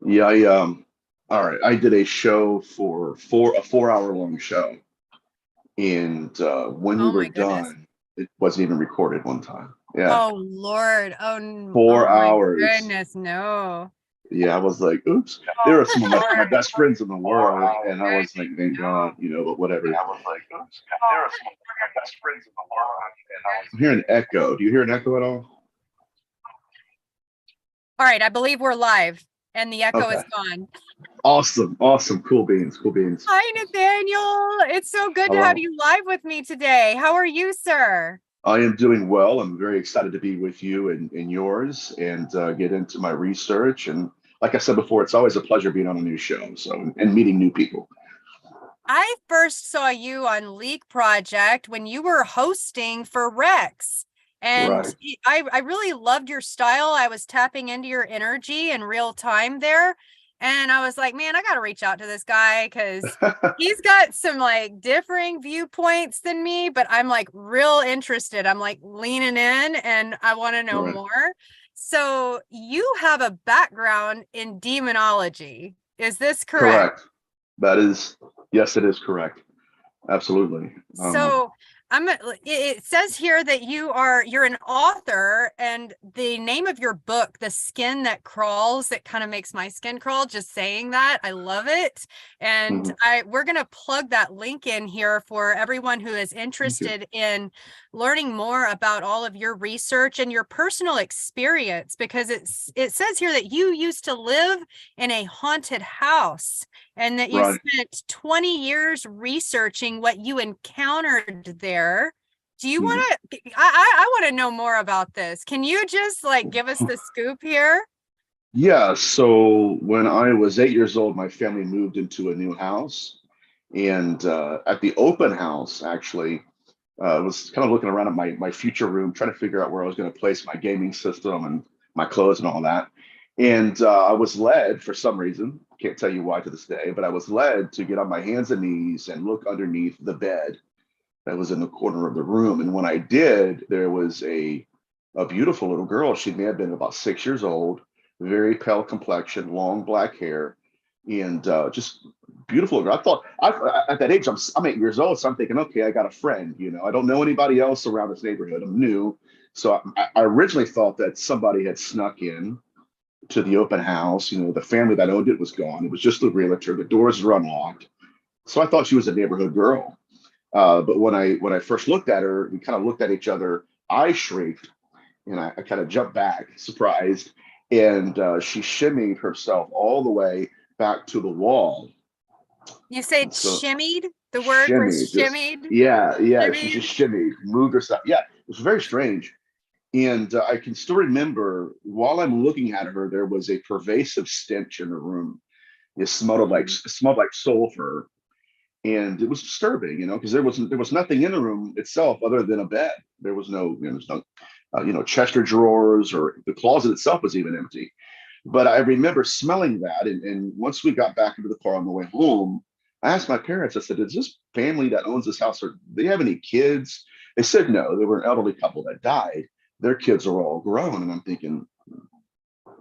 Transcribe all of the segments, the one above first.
Yeah, all right. I did a show for a 4 hour long show, and when we Oh were my goodness. done, it wasn't even recorded one time. Yeah, Oh Lord. four Oh my hours. goodness. No. Yeah, I was like, oops. They were some of my best friends in the world, and I was like, thank God, but whatever. I was like, oops. They were some of my best friends in the world, and I was. I'm hearing an echo. Do you hear an echo at all? All right, I believe we're live and the echo Okay. is gone. Awesome. Awesome. Cool beans. Cool beans. Hi, Nathaniel. It's so good to have Hello. you live with me today. How are you, sir? I am doing well. I'm very excited to be with you and yours and get into my research. And like I said before, it's always a pleasure being on a new show. So, and meeting new people. I first saw you on Leak Project when you were hosting for Rex. And Right. I really loved your style. I was tapping into your energy in real time there. And I was like, man, I got to reach out to this guy because he's got some like differing viewpoints than me, but I'm like real interested. I'm like leaning in and I want to know Right. more. So you have a background in demonology. Is this correct? Correct. That is, yes, it is correct. Absolutely. So it says here that you're an author, and the name of your book, The Skin That Crawls, that kind of makes my skin crawl just saying that. I love it. And Mhm. we're going to plug that link in here for everyone who is Thank you. interested in learning more about all of your research and your personal experience, because it says here that you used to live in a haunted house and that you Right. spent 20 years researching what you encountered there. Do you Mhm. want to? I want to know more about this. Can you just like give us the scoop here? Yeah. So when I was 8 years old, my family moved into a new house. And at the open house, actually, was kind of looking around at my future room, trying to figure out where I was going to place my gaming system and my clothes and all that. And I was led for some reason, can't tell you why to this day, but I was led to get on my hands and knees and look underneath the bed that was in the corner of the room. And when I did, there was a beautiful little girl. She may have been about 6 years old, very pale complexion, long black hair, and just beautiful girl. I thought at that age, I'm 8 years old, so I'm thinking, okay, I got a friend. I don't know anybody else around this neighborhood. I'm new, so I originally thought that somebody had snuck in to the open house. The family that owned it was gone. It was just the realtor. The doors were unlocked, so I thought she was a neighborhood girl. But when I first looked at her, we kind of looked at each other. I shrieked, and I kind of jumped back, surprised, and she shimmied herself all the way back to the wall. You say So shimmied? The word was shimmied, just shimmied? yeah, yeah. She Shimmied? just shimmied, moved herself. Yeah, it was very strange. And I can still remember while I'm looking at her, there was a pervasive stench in the room. It smelled like sulfur, and it was disturbing, because there was nothing in the room itself other than a bed. There was no, there's no, Chester drawers, or the closet itself was even empty. But I remember smelling that, and once we got back into the car on the way home, I asked my parents. I said, "Is this family that owns this house, or do they have any kids?" They said no. They were an elderly couple that died. Their kids are all grown, and I'm thinking,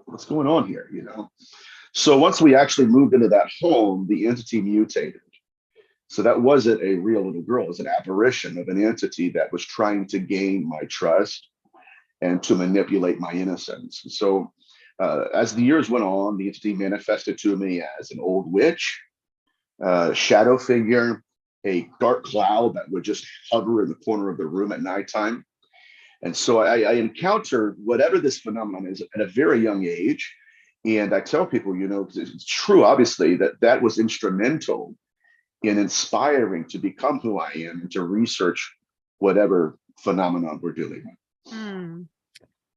what's going on here? So once we actually moved into that home, the entity mutated. So that wasn't a real little girl. It was an apparition of an entity that was trying to gain my trust and to manipulate my innocence. So as the years went on, the entity manifested to me as an old witch, shadow figure, a dark cloud that would just hover in the corner of the room at nighttime. And so I encountered whatever this phenomenon is at a very young age. And I tell people, it's true, obviously, that was instrumental in inspiring to become who I am and to research whatever phenomenon we're dealing with. Hmm.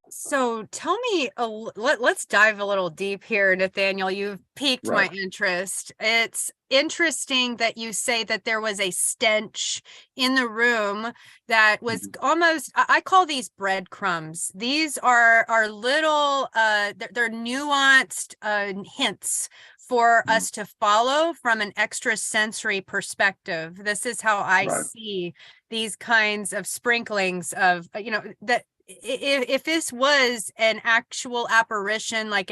So tell me, let's dive a little deep here, Nathaniel. You've piqued my Right. interest. It's interesting that you say that there was a stench in the room that was Mhm. almost, I call these breadcrumbs. These are little, they're nuanced hints for Mhm. us to follow from an extrasensory perspective. This is how I Right. see these kinds of sprinklings of, that if this was an actual apparition, like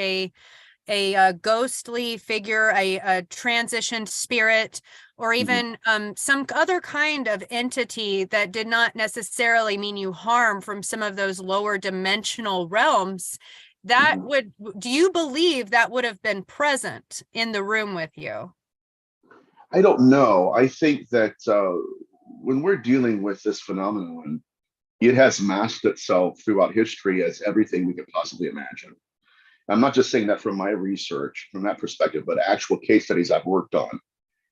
a ghostly figure, a transitioned spirit, or even some other kind of entity that did not necessarily mean you harm from some of those lower dimensional realms, that would, do you believe that would have been present in the room with you? I don't know. I think that when we're dealing with this phenomenon, it has masked itself throughout history as everything we could possibly imagine. I'm not just saying that from my research, from that perspective, but actual case studies I've worked on,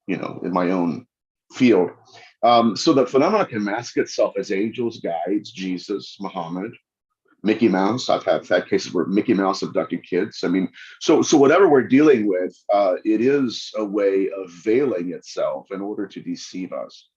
in my own field. So the phenomenon can mask itself as angels, guides, Jesus, Muhammad, Mickey Mouse. I've had cases where Mickey Mouse abducted kids. I mean, so whatever we're dealing with, it is a way of veiling itself in order to deceive us.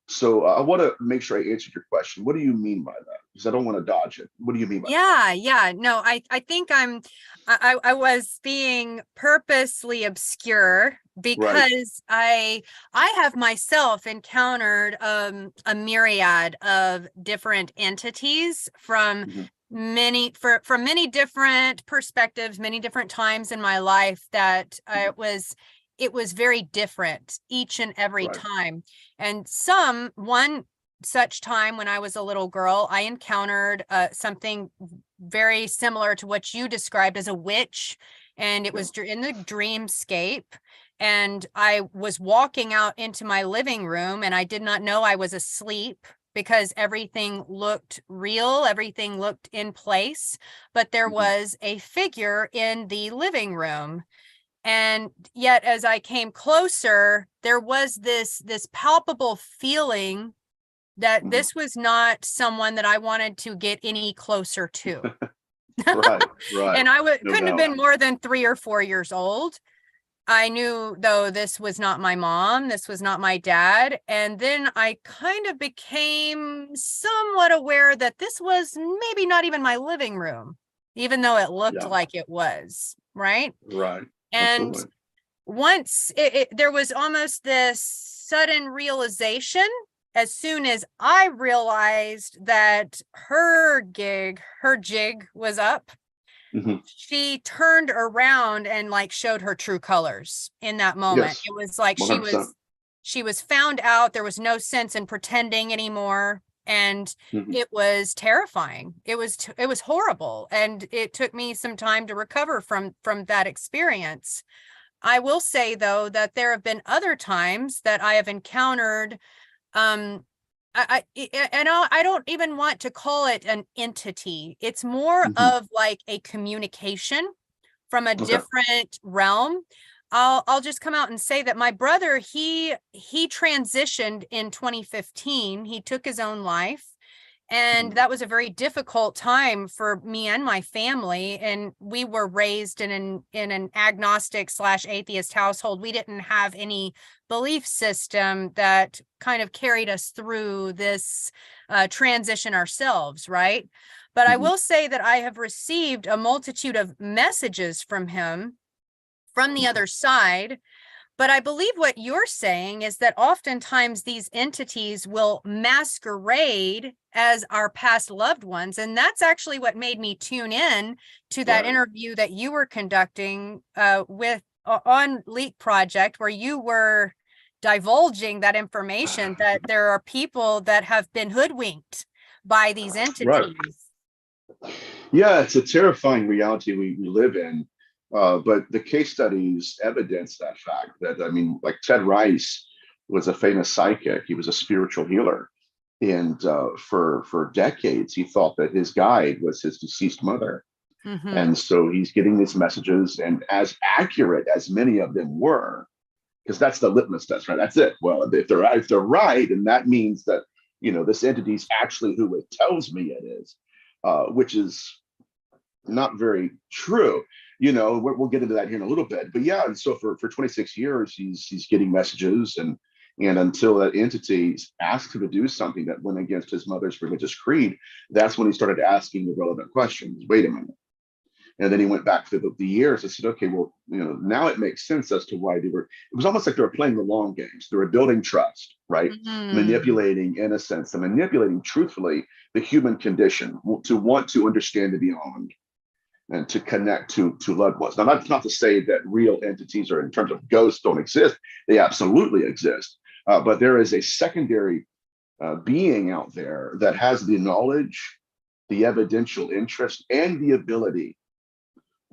So I want to make sure I answered your question. What do you mean by that? Because I don't want to dodge it. What do you mean by that? Yeah. No, I think I was being purposely obscure Right. because I have myself encountered a myriad of different entities from Mhm. from many different perspectives, many different times in my life that it was very different each and every Right. time. And one such time when I was a little girl, I encountered something very similar to what you described as a witch, and it Yeah. was in the dreamscape. And I was walking out into my living room, and I did not know I was asleep because everything looked real, everything looked in place, but there Mhm. was a figure in the living room. And yet as I came closer, there was this palpable feeling that Mhm. this was not someone that I wanted to get any closer to. Right. Right. And No couldn't have doubt. been more than 3 or 4 years old. I knew, though, this was not my mom, this was not my dad. And then I kind of became somewhat aware that this was maybe not even my living room, even though it looked Yeah. like it was, right? Right. And Absolutely. once there was almost this sudden realization as soon as I realized that her jig was up. Mhm. She turned around and like showed her true colors in that moment. Yes. It was like 100%. she was found out. There was no sense in pretending anymore, and Mhm. it was terrifying. It was horrible, and it took me some time to recover from that experience. I will say, though, that there have been other times that I have encountered, um, I don't even want to call it an entity. It's more Mhm. of like a communication from a Okay. different realm. I'll just come out and say that my brother, he transitioned in 2015. He took his own life. And Mhm. that was a very difficult time for me and my family. And we were raised in an agnostic slash atheist household. We didn't have any belief system that kind of carried us through this transition ourselves, right? But I Mhm. will say that I have received a multitude of messages from him from the Okay. other side. But I believe what you're saying is that oftentimes these entities will masquerade as our past loved ones. And that's actually what made me tune in to that Right. interview that you were conducting with on Leak Project, where you were divulging that information that there are people that have been hoodwinked by these Right. entities. Yeah, it's a terrifying reality we live in. But the case studies evidence that fact that, I mean, like Ted Rice was a famous psychic. He was a spiritual healer. And for decades, he thought that his guide was his deceased mother. Mm-hmm. And so he's getting these messages, and as accurate as many of them were, because that's the litmus test, right? That's it. Well, if they're right, and that means that this entity is actually who it tells me it is, which is not very true. We'll get into that here in a little bit. But yeah, and so for 26 years, he's getting messages, and until that entity asked him to do something that went against his mother's religious creed, that's when he started asking the relevant questions. Wait a minute. And then he went back through the years and said, okay, well, now it makes sense as to why it was almost like they were playing the long games. They were building trust, right? Mm-hmm. Manipulating innocence and manipulating truthfully the human condition to want to understand the beyond. and to connect to loved ones. Now, that's not to say that real entities or in terms of ghosts don't exist. They absolutely exist. But there is a secondary being out there that has the knowledge, the evidential interest, and the ability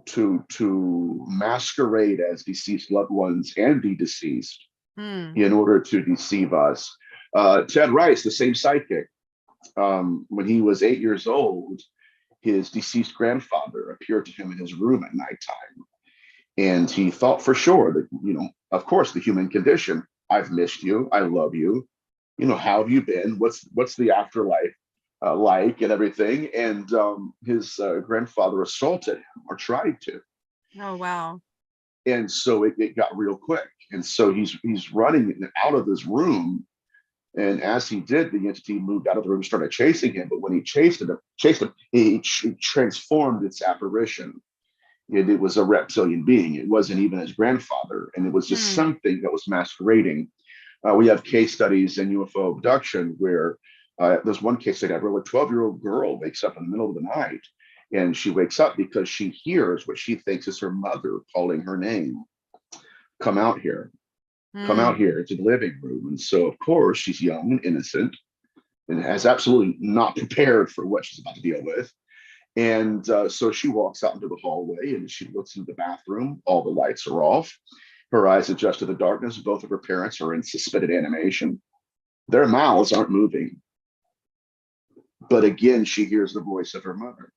to masquerade as deceased loved ones and be deceased in order to deceive us. Ted Rice, the same sidekick, when he was 8 years old, his deceased grandfather appeared to him in his room at nighttime. And he thought for sure that, of course, the human condition, I've missed you, I love you, how have you been? What's the afterlife like and everything? And his grandfather assaulted him or tried to. Oh, wow. And so it got real quick. And so he's running out of his room. And as he did, the entity moved out of the room, started chasing him. But when he chased him, he transformed its apparition. It was a reptilian being. It wasn't even his grandfather. And it was just something that was masquerading. We have case studies in UFO abduction where there's one case study where a 12-year-old girl wakes up in the middle of the night. And she wakes up because she hears what she thinks is her mother calling her name. Come out here. Come out here to the living room. And so, of course, she's young and innocent and has absolutely not prepared for what she's about to deal with. And so she walks out into the hallway and she looks into the bathroom. All the lights are off. Her eyes adjust to the darkness. Both of her parents are in suspended animation. Their mouths aren't moving. But again, she hears the voice of her mother.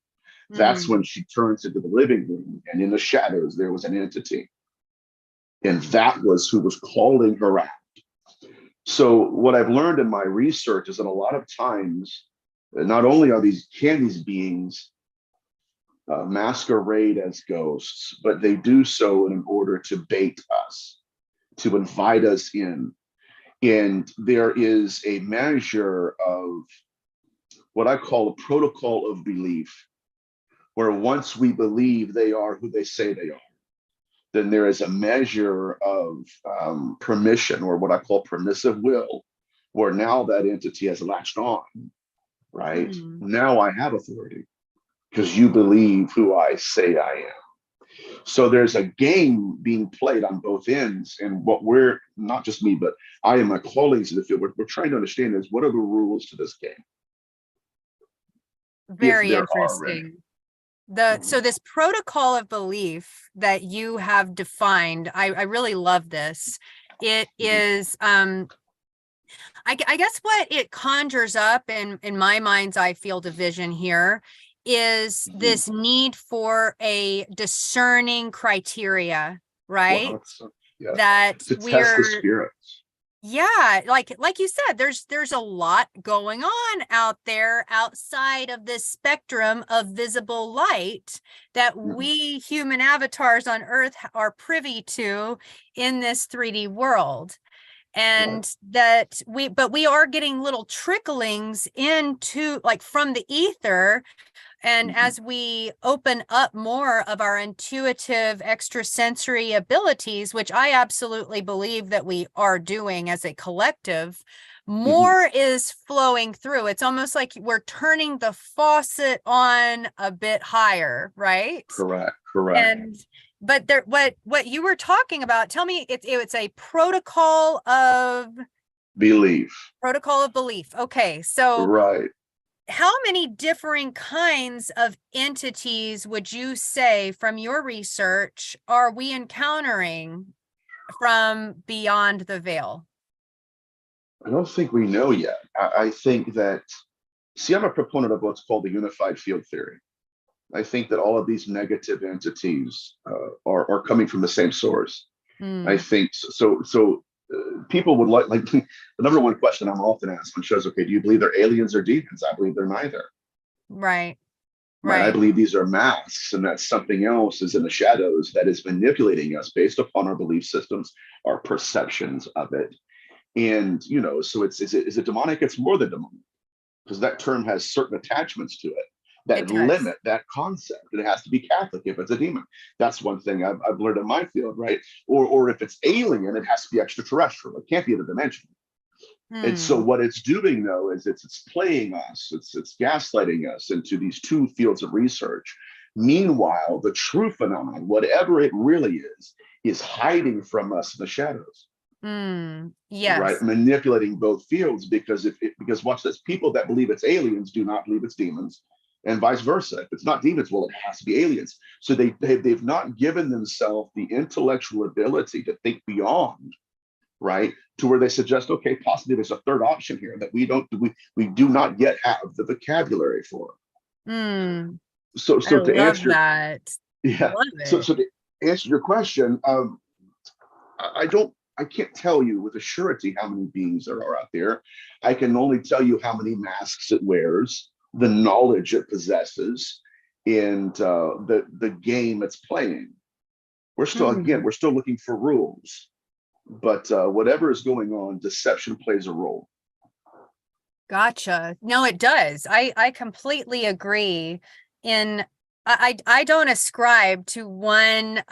That's when she turns into the living room. And in the shadows, there was an entity. And that was who was calling her out. So what I've learned in my research is that a lot of times, not only can these beings masquerade as ghosts, but they do so in order to bait us, to invite us in. And there is a measure of what I call a protocol of belief, where once we believe they are who they say they are, then there is a measure of permission, or what I call permissive will, where now that entity has latched on, right? Now I have authority because you believe who I say I am. So there's a game being played on both ends. And what we're, not just me, but I and my colleagues in the field, we're trying to understand is what are the rules to this game? Very interesting. So this protocol of belief that you have defined, I really love this. It is, I guess what it conjures up in my mind's eye field of vision here is this need for a discerning criteria, right? Yeah. That to test the spirits. Yeah, like you said, there's a lot going on out there outside of this spectrum of visible light that we human avatars on Earth are privy to in this 3D world. And that we are getting little tricklings into, like, from the ether. And as we open up more of our intuitive extrasensory abilities, which I absolutely believe that we are doing as a collective, more is flowing through. It's almost like we're turning the faucet on a bit higher, right? Correct. But what you were talking about, tell me, it's a protocol of belief. Okay, so right. How many differing kinds of entities would you say from your research are we encountering from beyond the veil? I don't think we know yet. I think that, I'm a proponent of what's called the unified field theory. I think that all of these negative entities are coming from the same source. I think so. People would like the number one question I'm often asked on shows, okay, do you believe they're aliens or demons? I believe they're neither. Right. I believe these are masks, and that something else is in the shadows that is manipulating us based upon our belief systems, our perceptions of it. And, so is it demonic? It's more than demonic, because that term has certain attachments to it that limit that concept. It has to be Catholic if it's a demon. That's one thing I've learned in my field, right? Or if it's alien, it has to be extraterrestrial. It can't be interdimensional. And so what it's doing, though, is it's playing us. It's gaslighting us into these two fields of research. Meanwhile, the true phenomenon, whatever it really is hiding from us in the shadows, right? Yes. Manipulating both fields, because because watch this, people that believe it's aliens do not believe it's demons, and vice versa. If it's not demons, well, it has to be aliens. So they've not given themselves the intellectual ability to think beyond, right? To where they suggest, okay, possibly there's a third option here that we do not yet have the vocabulary for. I So to love answer that. yeah, Love so it. to answer your question, I can't tell you with a surety how many beings there are out there. I can only tell you how many masks it wears, the knowledge it possesses, and the game it's playing. Hmm. We're still looking for rules, but whatever is going on, deception plays a role. Gotcha. No, it does. I completely agree. In I don't ascribe to one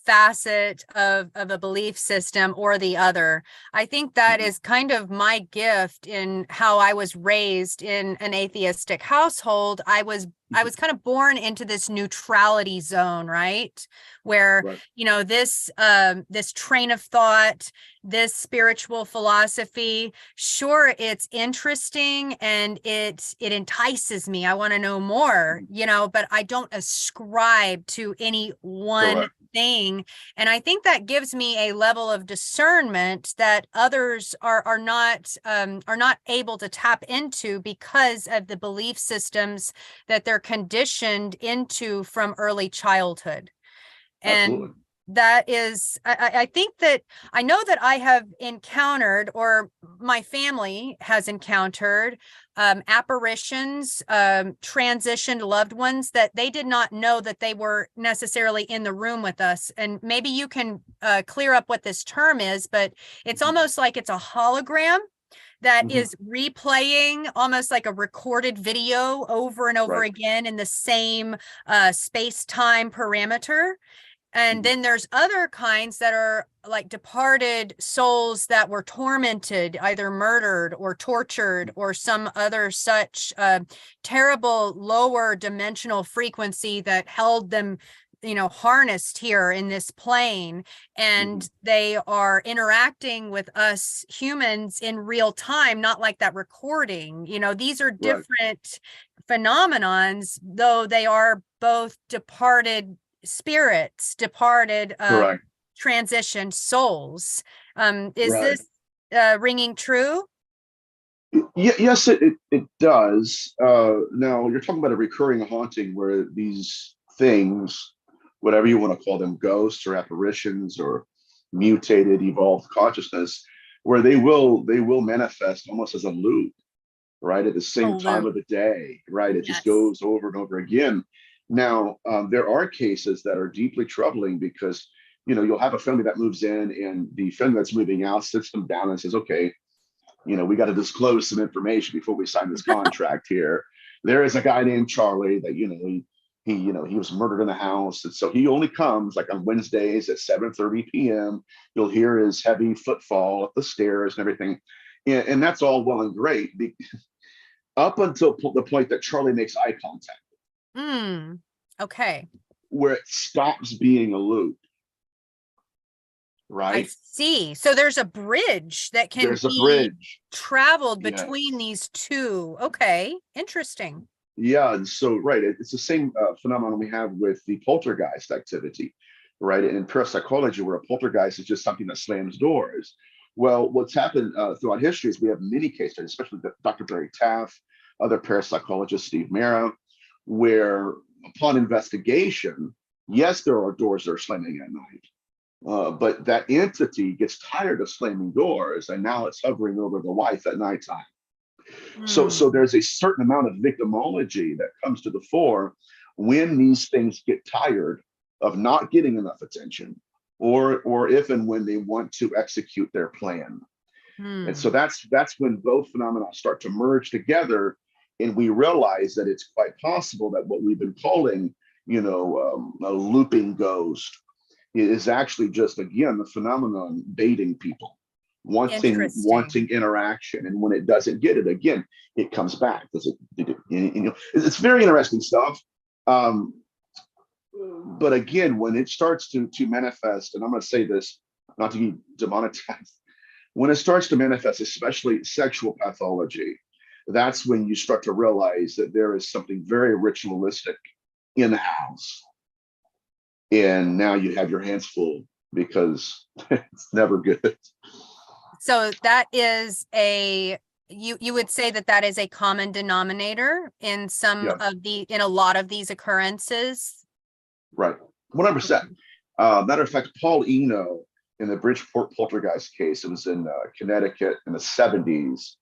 facet of a belief system or the other. I think that Mhm. is kind of my gift in how I was raised in an atheistic household. I was kind of born into this neutrality zone, right? Where, Right, this train of thought, this spiritual philosophy, sure, it's interesting and it entices me. I want to know more, but I don't ascribe to any one correct, thing. And I think that gives me a level of discernment that others are not able to tap into because of the belief systems that they're conditioned into from early childhood. And absolutely. that is, I think that I know that I have encountered, or my family has encountered, apparitions, transitioned loved ones that they did not know that they were necessarily in the room with us. And maybe you can clear up what this term is, but it's almost like it's a hologram that Mhm. is replaying almost like a recorded video over and over Right. again in the same space-time parameter. And Mhm. then there's other kinds that are like departed souls that were tormented, either murdered or tortured or some other such terrible lower dimensional frequency that held them, harnessed here in this plane. Mhm. And they are interacting with us humans in real time, not like that recording. These are Right. different phenomenons, though they are both departed spirits, departed Correct. transitioned souls. Is Right. this ringing true? Yes, it does. Now you're talking about a recurring haunting where these things, whatever you want to call them, ghosts or apparitions or mutated, evolved consciousness, where they will manifest almost as a loop, right, at the A same time loop. of the day, right? It just Yes. goes over and over again. Now, there are cases that are deeply troubling because you'll have a family that moves in, and the family that's moving out sits them down and says, "Okay, we got to disclose some information before we sign this contract here. There is a guy named Charlie that, he was murdered in the house. And so he only comes like on Wednesdays at 7:30 p.m. You'll hear his heavy footfall up the stairs and everything. And that's all well and great up until the point that Charlie makes eye contact, Okay. where it stops being a loop, I right? see. So there's a bridge that can There's a be bridge. traveled between Yes. these two. Okay. Interesting. Yeah, and so right, it's the same phenomenon we have with the poltergeist activity, right? And in parapsychology, where a poltergeist is just something that slams doors. Well, what's happened throughout history is we have many case studies, especially Dr. Barry Taff, other parapsychologists, Steve Mera, where upon investigation, yes, there are doors that are slamming at night, but that entity gets tired of slamming doors, and now it's hovering over the wife at nighttime. So Hmm. there's a certain amount of victimology that comes to the fore when these things get tired of not getting enough attention, or if and when they want to execute their plan. And so Hmm. that's when both phenomena start to merge together, and we realize that it's quite possible that what we've been calling, a looping ghost is actually just, again, the phenomenon baiting people, Interesting. wanting interaction, and when it doesn't get it again, it comes back. Does it? It's very interesting stuff. Um, but again, when it starts to manifest, and I'm going to say this, not to be demonetized, when it starts to manifest, especially sexual pathology, that's when you start to realize that there is something very ritualistic in the house. And now you have your hands full because it's never good. So that is you would say that that is a common denominator in Yes, in a lot of these occurrences. right. 100%. Matter of fact, Paul Eno in the Bridgeport poltergeist case, it was in Connecticut in the 70s.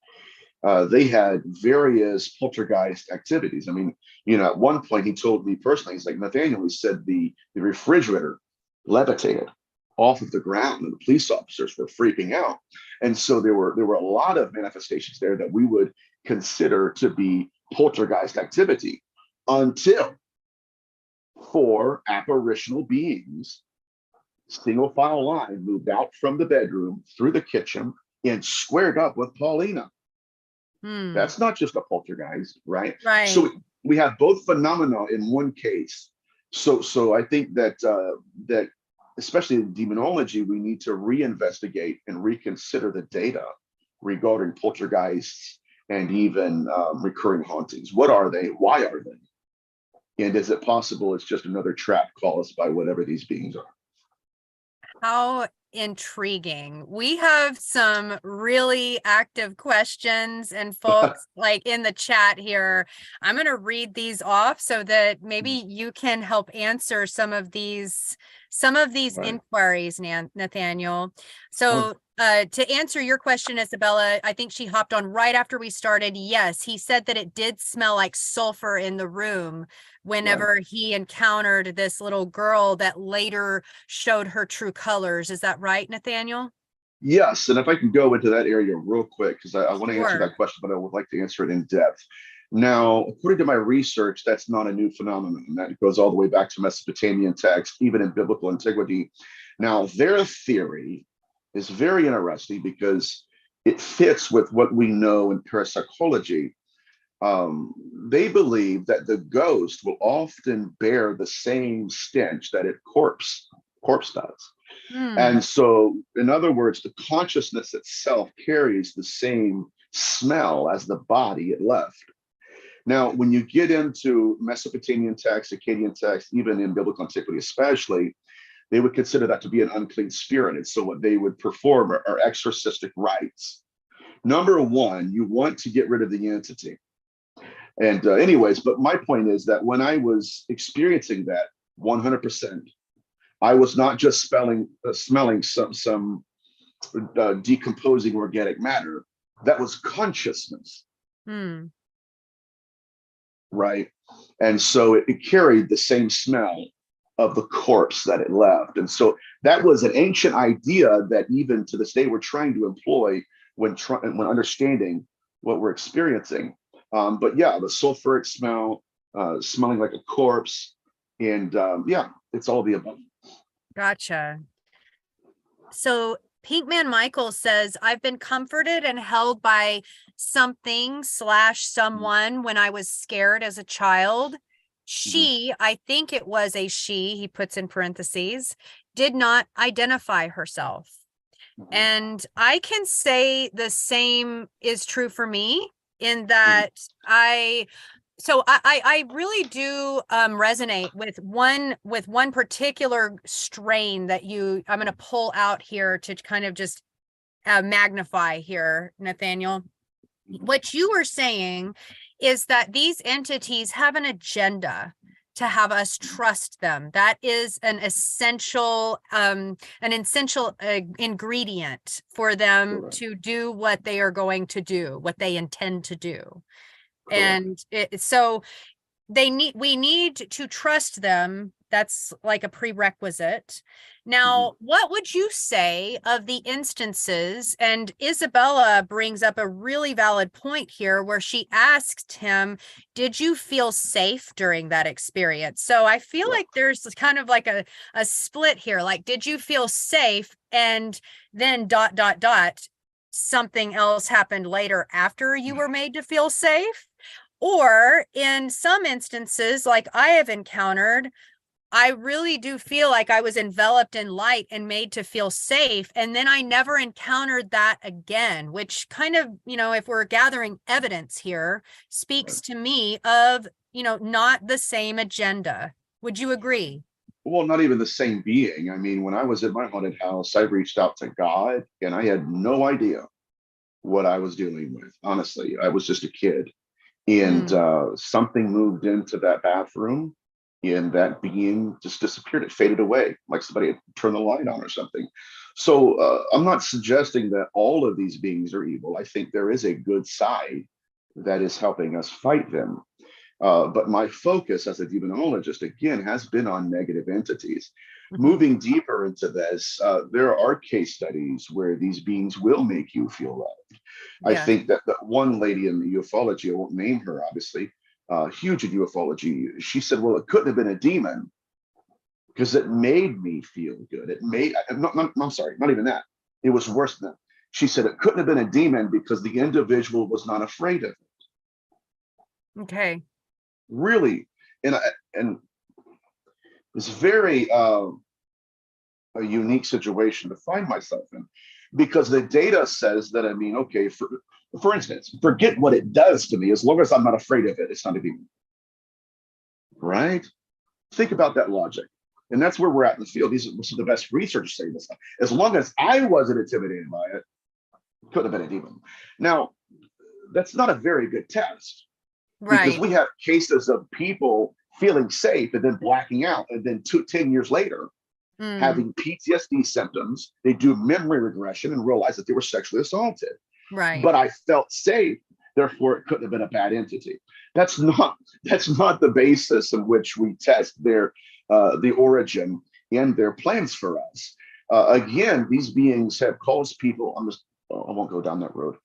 They had various poltergeist activities. I mean, at one point he told me personally, he's like, Nathaniel, he said the refrigerator levitated off of the ground and the police officers were freaking out. And so there were a lot of manifestations there that we would consider to be poltergeist activity until 4 apparitional beings, single file line, moved out from the bedroom through the kitchen and squared up with Paulina. That's not just a poltergeist, right? Right. So we have both phenomena in one case. So I think that that especially in demonology, we need to reinvestigate and reconsider the data regarding poltergeists and even recurring hauntings. What are they? Why are they? And is it possible it's just another trap caused by whatever these beings are? How intriguing. We have some really active questions, and folks like in the chat here. I'm going to read these off so that maybe you can help answer some of these Right. inquiries, Nathaniel. So to answer your question, Isabella, I think she hopped on right after we started. Yes, he said that it did smell like sulfur in the room whenever he encountered this little girl that later showed her true colors. Is that right, Nathaniel? Yes, and if I can go into that area real quick, because I want to answer Sure. that question, but I would like to answer it in depth. Now, according to my research, that's not a new phenomenon. That goes all the way back to Mesopotamian texts, even in biblical antiquity. Now, their theory is very interesting because it fits with what we know in parapsychology. They believe that the ghost will often bear the same stench that a corpse does. And so, in other words, the consciousness itself carries the same smell as the body it left. Now, when you get into Mesopotamian texts, Akkadian texts, even in biblical antiquity especially, they would consider that to be an unclean spirit. And so what they would perform are exorcistic rites. Number one, you want to get rid of the entity. And anyways, but my point is that when I was experiencing that 100%, I was not just smelling some decomposing organic matter. That was consciousness, right? And so it carried the same smell of the corpse that it left. And so that was an ancient idea that even to this day we're trying to employ when understanding what we're experiencing. But yeah, the sulfuric smell, smelling like a corpse, and yeah, it's all the above. Gotcha. So Pinkman Michael says, I've been comforted and held by something / someone when I was scared as a child. She, I think it was a she, he puts in parentheses, did not identify herself. And I can say the same is true for me in that I really do resonate with one particular strain that I'm going to pull out here to kind of just magnify here, Nathaniel. What you were saying is that these entities have an agenda to have us trust them. That is an essential ingredient for them to do what they are going to do, what they intend to do. And so we need to trust them. That's like a prerequisite. Now, what would you say of the instances? And Isabella brings up a really valid point here where she asked him, did you feel safe during that experience? So I feel like there's kind of like a split here. Like, did you feel safe? And then ... something else happened later after you were made to feel safe? Or in some instances, like I have encountered, I really do feel like I was enveloped in light and made to feel safe. And then I never encountered that again, which kind of, if we're gathering evidence here, speaks to me of, not the same agenda. Would you agree? Well, not even the same being. I mean, when I was at my haunted house, I reached out to God and I had no idea what I was dealing with. Honestly, I was just a kid. And Mm, something moved into that bathroom and that being just disappeared. It faded away like somebody had turned the light on or something. So I'm not suggesting that all of these beings are evil. I think there is a good side that is helping us fight them. But my focus as a demonologist, again, has been on negative entities. mhm. Moving deeper into this, there are case studies where these beings will make you feel loved. I Yeah. think that the one lady in the ufology, I won't name her, obviously, huge in ufology, she said, well, it couldn't have been a demon because it made me feel good. I'm sorry, not even that. It was worse than that. She said it couldn't have been a demon because the individual was not afraid of it. Okay. Really. And it's very a unique situation to find myself in because the data says that, I mean, okay, for instance, forget what it does to me. As long as I'm not afraid of it, it's not a demon, right? Think about that logic. And that's where we're at in the field. These are some of the best researchers saying this stuff. As long as I wasn't intimidated by it, it couldn't have been a demon. Now, that's not a very good test because Right. we have cases of people feeling safe and then blacking out, and then 10 years later Mm, having PTSD symptoms. They do memory regression and realize that they were sexually assaulted. right. But I felt safe, therefore it couldn't have been a bad entity. That's not the basis in which we test their the origin and their plans for us. Again, these beings have caused people. I won't go down that road.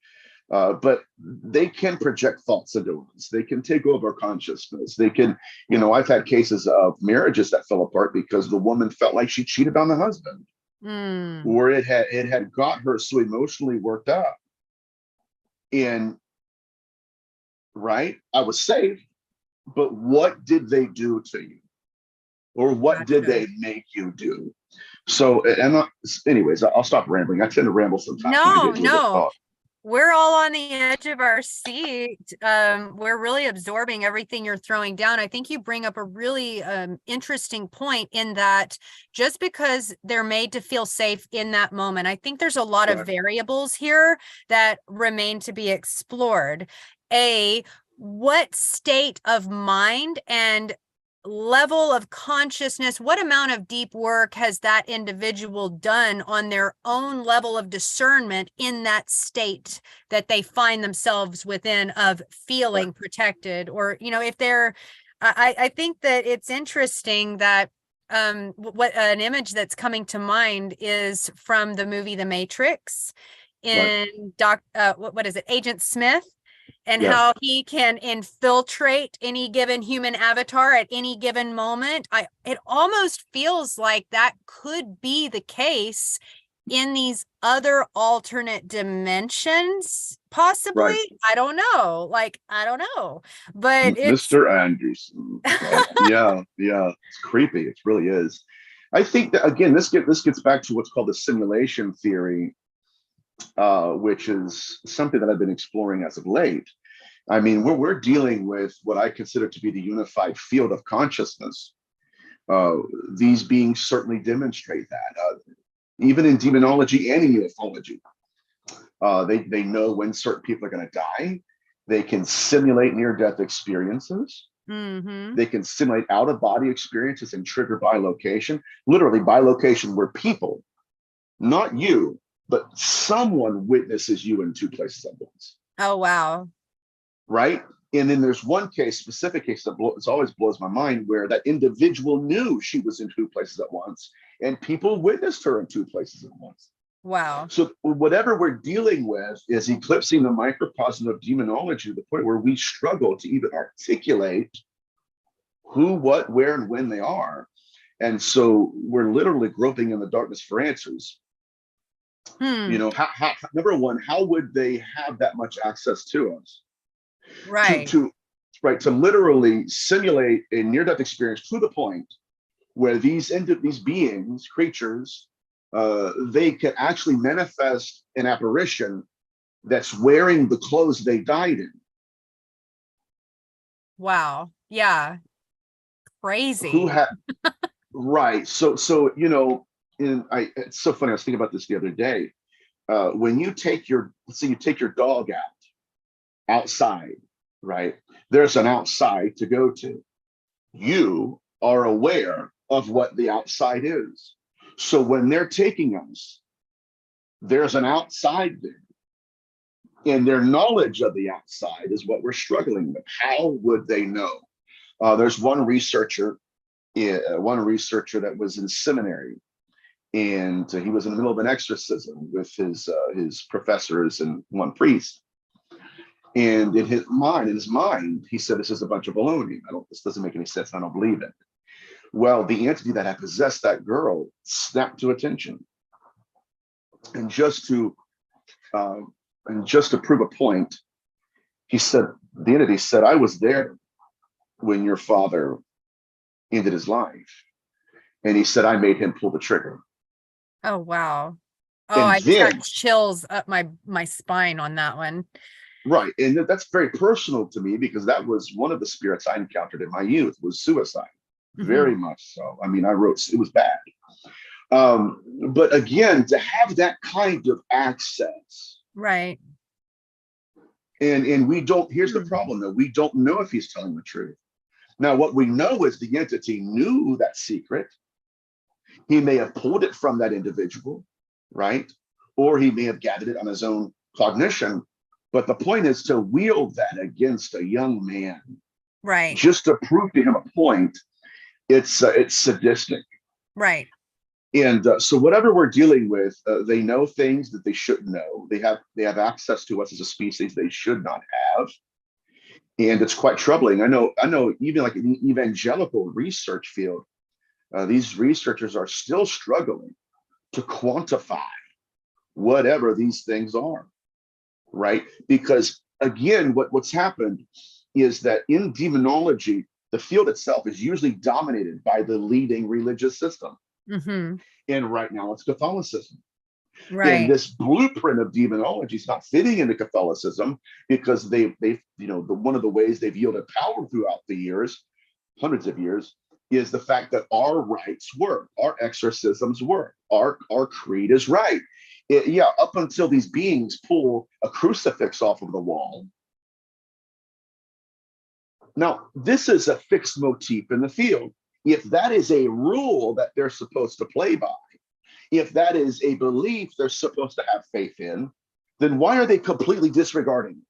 But they can project thoughts into us. They can take over consciousness. They can, I've had cases of marriages that fell apart because the woman felt like she cheated on the husband, Mm, or it had got her so emotionally worked up. And right, I was safe, but what did they do to you, or what did gotcha. they make you do? So, anyways, I'll stop rambling. I tend to ramble sometimes when I No, get into a good no. thought. We're all on the edge of our seat. We're really absorbing everything you're throwing down. I think you bring up a really interesting point in that just because they're made to feel safe in that moment, I think there's a lot of Right, variables here that remain to be explored. A, what state of mind and level of consciousness, what amount of deep work has that individual done on their own level of discernment in that state that they find themselves within of right, feeling protected? Or, if they're, I think that it's interesting that what an image that's coming to mind is from the movie The Matrix right. in what is it, Agent Smith, and Yeah, how he can infiltrate any given human avatar at any given moment. It almost feels like that could be the case in these other alternate dimensions, possibly. right. I don't know. I don't know. But it's Mr. Anderson. Yeah, yeah, it's creepy. It really is. I think that again, this gets back to what's called the simulation theory, which is something that I've been exploring as of late. I mean, we're dealing with what I consider to be the unified field of consciousness. Uh, these beings certainly demonstrate that, even in demonology and in ufology. They know when certain people are going to die. They can simulate near-death experiences. mm-hmm. They can simulate out-of-body experiences and trigger bilocation, literally bilocation where people, not you, but someone witnesses you in two places at once, Oh wow. right? And then there's one case, specific case that it always blows my mind, where that individual knew she was in two places at once, and people witnessed her in two places at once. Wow. So whatever we're dealing with is eclipsing the microcosm of demonology to the point where we struggle to even articulate who, what, where, and when they are. And so we're literally groping in the darkness for answers. Hmm. Number one, how would they have that much access to us? To Right. to right to literally simulate a near-death experience to the point where these beings, creatures, they can actually manifest an apparition that's wearing the clothes they died in. Wow. Yeah. Who Crazy. had right? So it's so funny. I was thinking about this the other day. When you take let's say you take your dog outside, right? There's an outside to go to. You are aware of what the outside is. So when they're taking us, there's an outside there. And their knowledge of the outside is what we're struggling with. How would they know? There's one researcher that was in seminary, and he was in the middle of an exorcism with his professors and one priest. And in his mind, he said, "This is a bunch of baloney. This doesn't make any sense. I don't believe it." Well, the entity that had possessed that girl snapped to attention, and just to prove a point, the entity said, "I was there when your father ended his life," and he said, "I made him pull the trigger." Oh, wow. Oh, And I just got chills up my spine on that one. Right, and that's very personal to me because that was one of the spirits I encountered in my youth, was suicide. Very much so. I mean, it was bad. But again, to have that kind of access, right? And we don't. Here's the problem, though: we don't know if he's telling the truth. Now, what we know is the entity knew that secret. He may have pulled it from that individual, right? Or he may have gathered it on his own cognition. But the point is to wield that against a young man, right? Just to prove to him a point. It's sadistic, right? And so whatever we're dealing with, they know things that they shouldn't know. They have access to us as a species they should not have, and it's quite troubling. I know. Even like in the evangelical research field, these researchers are still struggling to quantify whatever these things are, right? Because again, what's happened is that in demonology, the field itself is usually dominated by the leading religious system. And right now it's Catholicism. Right. And this blueprint of demonology is not fitting into Catholicism because they've one of the ways they've yielded power throughout the years, hundreds of years, is the fact that our rites work, our exorcisms work, our creed is right. Up until these beings pull a crucifix off of the wall. Now, this is a fixed motif in the field. If that is a rule that they're supposed to play by, if that is a belief they're supposed to have faith in, then why are they completely disregarding?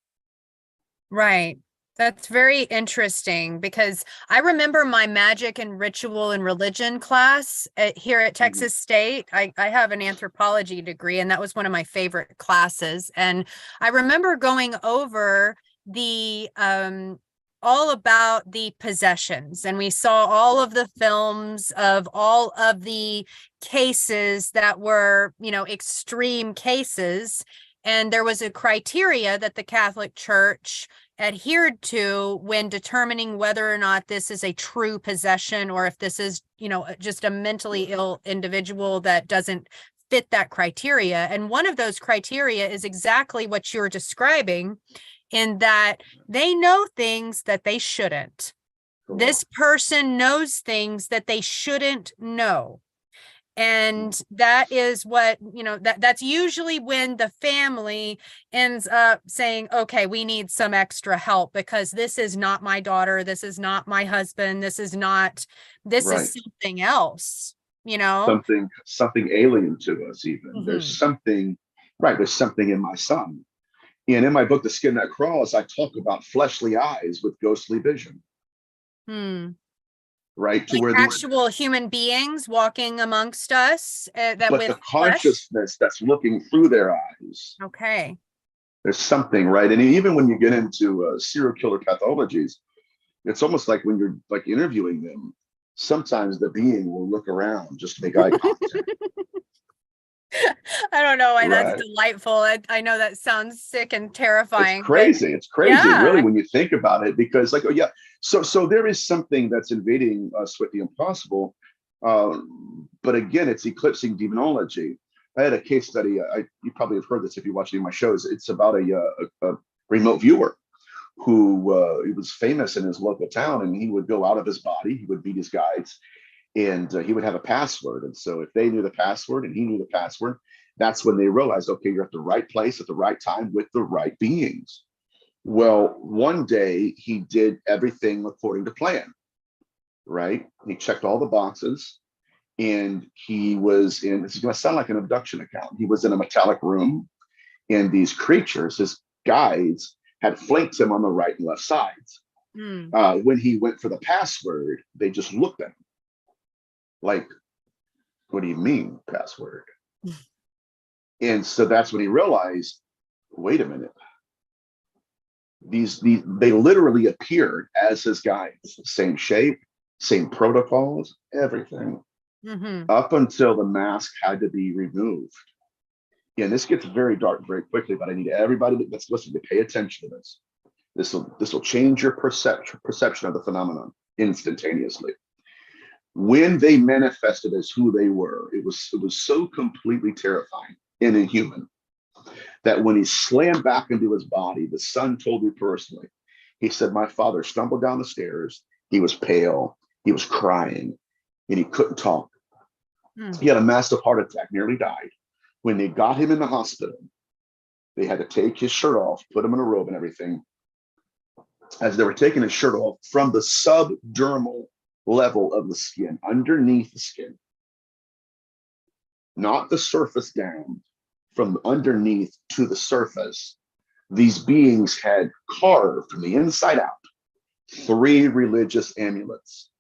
Right. That's very interesting because I remember my magic and ritual and religion class here at Texas State. I have an anthropology degree, and that was one of my favorite classes. And I remember going over the all about the possessions, and we saw all of the films of all of the cases that were, extreme cases. And there was a criteria that the Catholic Church adhered to when determining whether or not this is a true possession or if this is, just a mentally ill individual that doesn't fit that criteria. And one of those criteria is exactly what you're describing, in that they know things that they shouldn't. This person knows things that they shouldn't know. And that is what, that's usually when the family ends up saying, okay, we need some extra help because this is not my daughter. This is not my husband. This is something else, Something alien to us even. There's something in my son. And in my book, The Skin That Crawls, I talk about fleshly eyes with ghostly vision. Right, to where actual human beings walking amongst us, but with the consciousness that's looking through their eyes. Okay. There's something, right? And even when you get into serial killer pathologies, it's almost like when you're like interviewing them, sometimes the being will look around just to make eye contact. I don't know why that's delightful. I know that sounds sick and terrifying. It's crazy. It's crazy, really, when you think about it, because so there is something that's invading us with the impossible. But again, it's eclipsing demonology. I had a case study. You probably have heard this if you watch any of my shows. It's about a remote viewer who he was famous in his local town, and he would go out of his body. He would meet his guides, and he would have a password. And so, if they knew the password and he knew the password, that's when they realized, okay, you're at the right place at the right time with the right beings. Well, one day he did everything according to plan, right? He checked all the boxes, and he was in, this is going to sound like an abduction account. He was in a metallic room, and these creatures, his guides, had flanked him on the right and left sides. When he went for the password, they just looked at him like, what do you mean, password? And so that's when he realized, wait a minute. They literally appeared as his guides, same shape, same protocols, everything, up until the mask had to be removed. And this gets very dark very quickly, but I need everybody that's listening to pay attention to this. This will change your perception of the phenomenon instantaneously. When they manifested as who they were, it was so completely terrifying and inhuman that when he slammed back into his body, the son told me personally, he said, my father stumbled down the stairs. He was pale. He was crying, and he couldn't talk. He had a massive heart attack, nearly died. When they got him in the hospital, they had to take his shirt off, put him in a robe and everything. As they were taking his shirt off, from the subdermal level of the skin, underneath the skin, not the surface down, from underneath to the surface, these beings had carved from the inside out 3 religious amulets.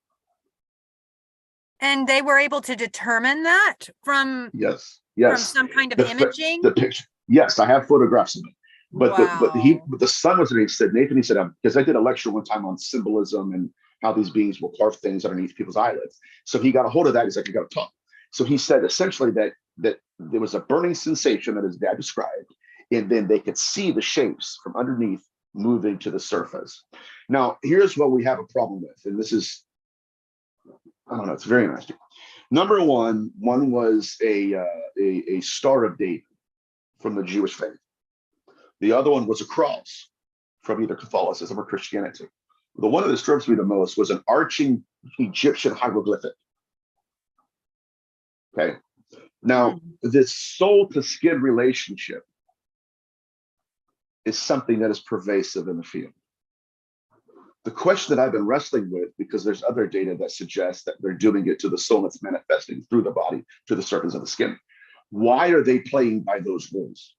And they were able to determine that from Yes. from some kind of imaging. The picture. Yes, I have photographs of it. But Wow. the son was, he said, Nathan, he said, because I did a lecture one time on symbolism and how these beings will carve things underneath people's eyelids. So he got a hold of that. He's like, you got to talk. So he said essentially that there was a burning sensation that his dad described, and then they could see the shapes from underneath moving to the surface. Now, here's what we have a problem with, and this is, I don't know, it's very interesting. Number one was a Star of David from the Jewish faith. The other one was a cross from either Catholicism or Christianity. The one that disturbs me the most was an arching Egyptian hieroglyphic. Okay. Now, this soul to skin relationship is something that is pervasive in the field. The question that I've been wrestling with, because there's other data that suggests that they're doing it to the soul that's manifesting through the body to the surface of the skin. Why are they playing by those rules?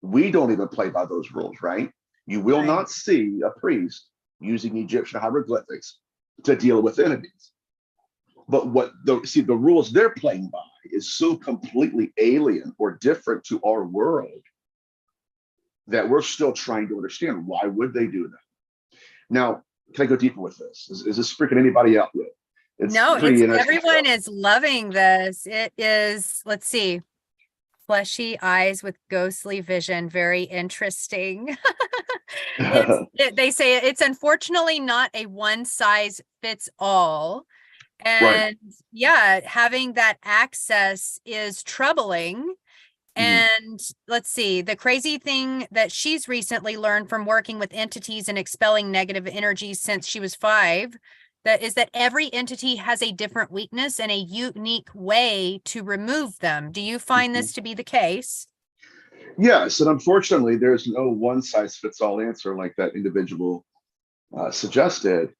We don't even play by those rules, right? You will not see a priest using Egyptian hieroglyphics to deal with entities. But the rules they're playing by is so completely alien or different to our world that we're still trying to understand. Why would they do that? Now, can I go deeper with this? Is this freaking anybody out with? No, everyone is loving this. It is, let's see, fleshy eyes with ghostly vision. Very interesting. They say it's unfortunately not a one size fits all. And yeah, having that access is troubling. And let's see, the crazy thing that she's recently learned from working with entities and expelling negative energies since she was 5, that every entity has a different weakness and a unique way to remove them. Do you find this to be the case? Yes, and unfortunately, there's no one size fits all answer like that individual suggested.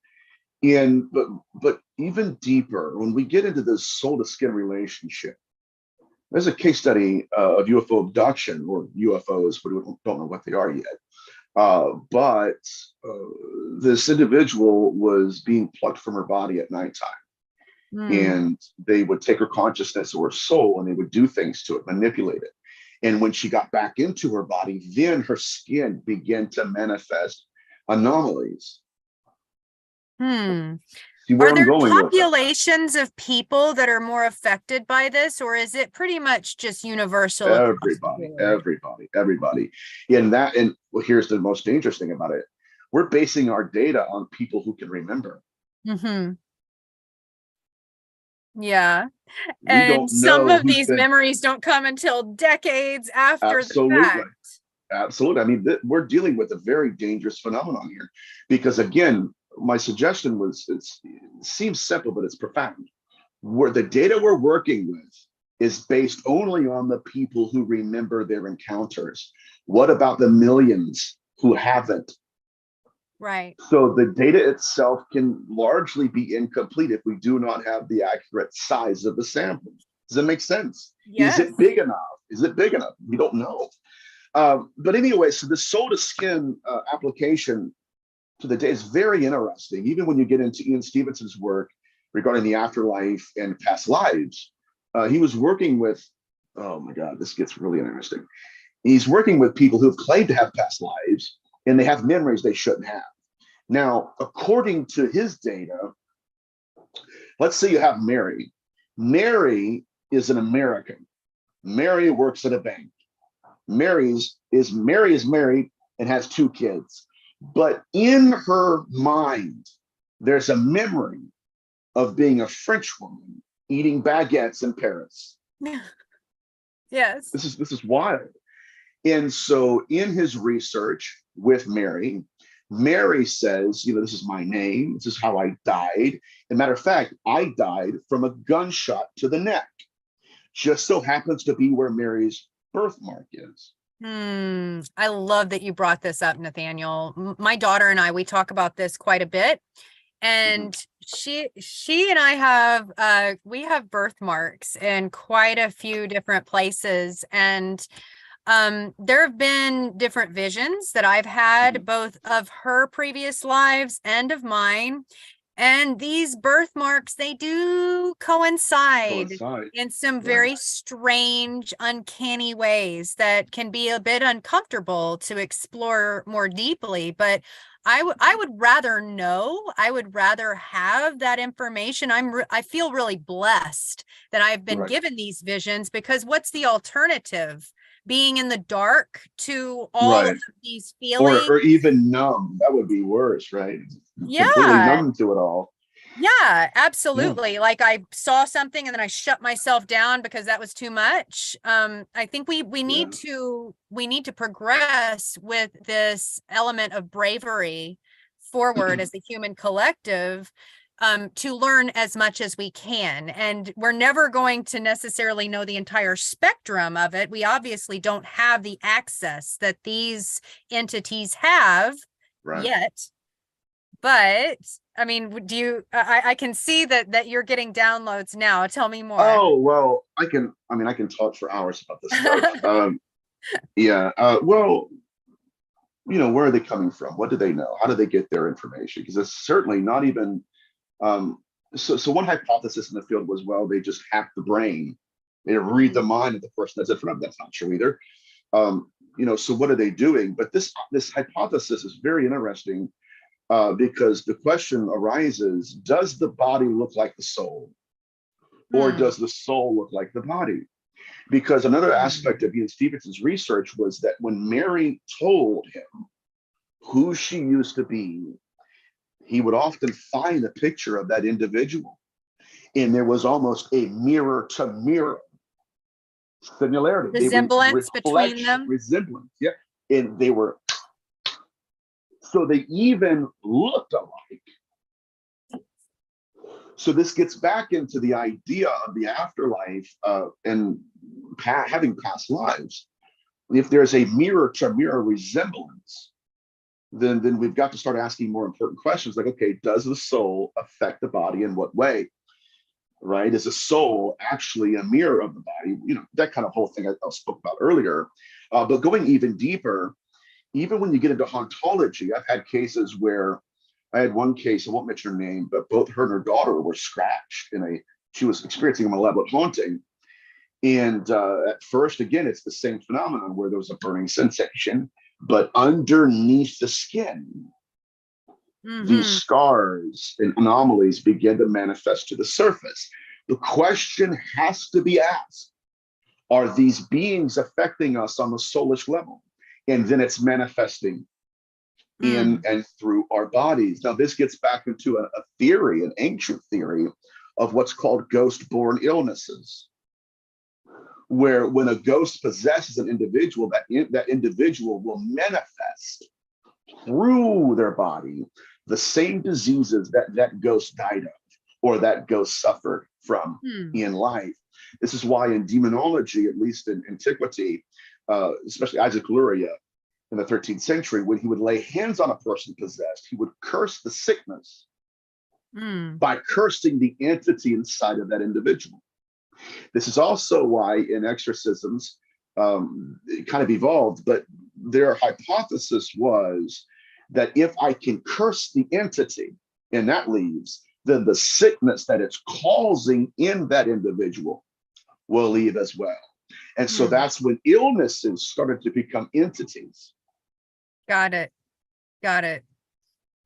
But even deeper, when we get into this soul to skin relationship, there's a case study of UFO abduction, or UFOs, but we don't know what they are yet. But this individual was being plucked from her body at nighttime. And they would take her consciousness or her soul, and they would do things to it, manipulate it. And when she got back into her body, then her skin began to manifest anomalies. Are there populations of people that are more affected by this, or is it pretty much just universal? Everybody. And well, here's the most dangerous thing about it. We're basing our data on people who can remember. Yeah. We And don't some know of who's these been memories don't come until decades after the absolutely. fact. Absolutely. I mean, we're dealing with a very dangerous phenomenon here because, again, my suggestion was it seems simple, but it's profound. Where the data we're working with is based only on the people who remember their encounters. What about the millions who haven't? Right. So the data itself can largely be incomplete if we do not have the accurate size of the sample. Does that make sense? Is Yes. it big enough? Is it big enough? We don't know. But anyway, so the soul to skin application to the day is very interesting. Even when you get into Ian Stevenson's work regarding the afterlife and past lives, he was working with, oh my God, this gets really interesting. He's working with people who've claimed to have past lives and they have memories they shouldn't have. Now, according to his data, let's say you have Mary. Mary is an American. Mary works at a bank. Mary is married and has 2 kids. But in her mind, there's a memory of being a French woman eating baguettes in Paris. Yes. This is wild. And so in his research with Mary, Mary says, this is my name. This is how I died. As a matter of fact, I died from a gunshot to the neck. Just so happens to be where Mary's birthmark is. I love that you brought this up, Nathaniel. My daughter and I, we talk about this quite a bit. And she and I have we have birthmarks in quite a few different places. And there have been different visions that I've had, both of her previous lives and of mine. And these birthmarks, they do coincide in some very strange, uncanny ways that can be a bit uncomfortable to explore more deeply. But I would rather know. I would rather have that information. I feel really blessed that I've been given these visions, because what's the alternative? Being in the dark to all of these feelings, or even numb. That would be worse, right? Completely yeah. numb to it all. Yeah, absolutely. Like I saw something and then I shut myself down because that was too much. I think we need to progress with this element of bravery forward as the human collective, to learn as much as we can. And we're never going to necessarily know the entire spectrum of it. We obviously don't have the access that these entities have yet. But I mean, I can see that you're getting downloads now. Tell me more. Oh, well, I can talk for hours about this stuff. Well, where are they coming from? What do they know? How do they get their information? Because it's certainly not even, so one hypothesis in the field was, well, they just hack the brain. They read the mind of the person that's in front of them. That's not true either. So what are they doing? But this hypothesis is very interesting. Because the question arises, does the body look like the soul? Or does the soul look like the body? Because another aspect of Ian Stevenson's research was that when Mary told him who she used to be, he would often find a picture of that individual. And there was almost a mirror to mirror similarity. Resemblance between them. Resemblance, yeah. And they were, so they even looked alike. So this gets back into the idea of the afterlife and having past lives. If there's a mirror to mirror resemblance, then we've got to start asking more important questions like, okay, does the soul affect the body in what way? Right? Is the soul actually a mirror of the body? That kind of whole thing I spoke about earlier. But going even deeper, even when you get into hauntology, I've had cases where I had one case, I won't mention her name, but both her and her daughter were scratched she was experiencing a malevolent haunting. And at first, again, it's the same phenomenon where there was a burning sensation, but underneath the skin, these scars and anomalies begin to manifest to the surface. The question has to be asked, are these beings affecting us on the soulish level? And then it's manifesting in and through our bodies. Now, this gets back into a theory, an ancient theory, of what's called ghost-born illnesses, where when a ghost possesses an individual, that individual will manifest through their body the same diseases that ghost died of, or that ghost suffered from in life. This is why in demonology, at least in antiquity, especially Isaac Luria in the 13th century, when he would lay hands on a person possessed, he would curse the sickness by cursing the entity inside of that individual. This is also why in exorcisms, it kind of evolved, but their hypothesis was that if I can curse the entity and that leaves, then the sickness that it's causing in that individual will leave as well. And so that's when illnesses started to become entities. Got it. Got it.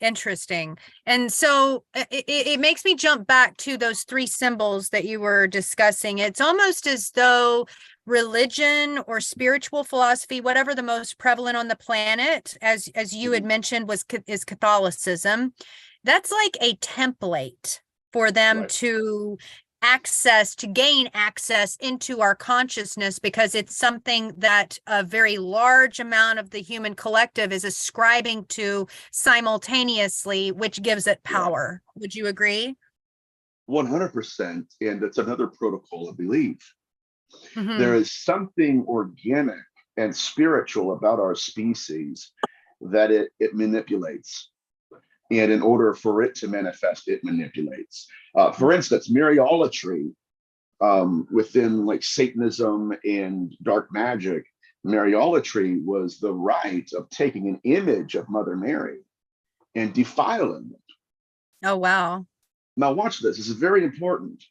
Interesting. And so it makes me jump back to those three symbols that you were discussing. It's almost as though religion or spiritual philosophy, whatever the most prevalent on the planet, as you had mentioned, is Catholicism. That's like a template for them to gain access into our consciousness, because it's something that a very large amount of the human collective is ascribing to simultaneously, which gives it power. Would you agree? 100%. And it's another protocol of belief. There is something organic and spiritual about our species that it manipulates. And in order for it to manifest, it manipulates. For instance, Mariolatry, within like Satanism and dark magic, Mariolatry was the rite of taking an image of Mother Mary and defiling it. Oh, wow. Now watch this. This is very important.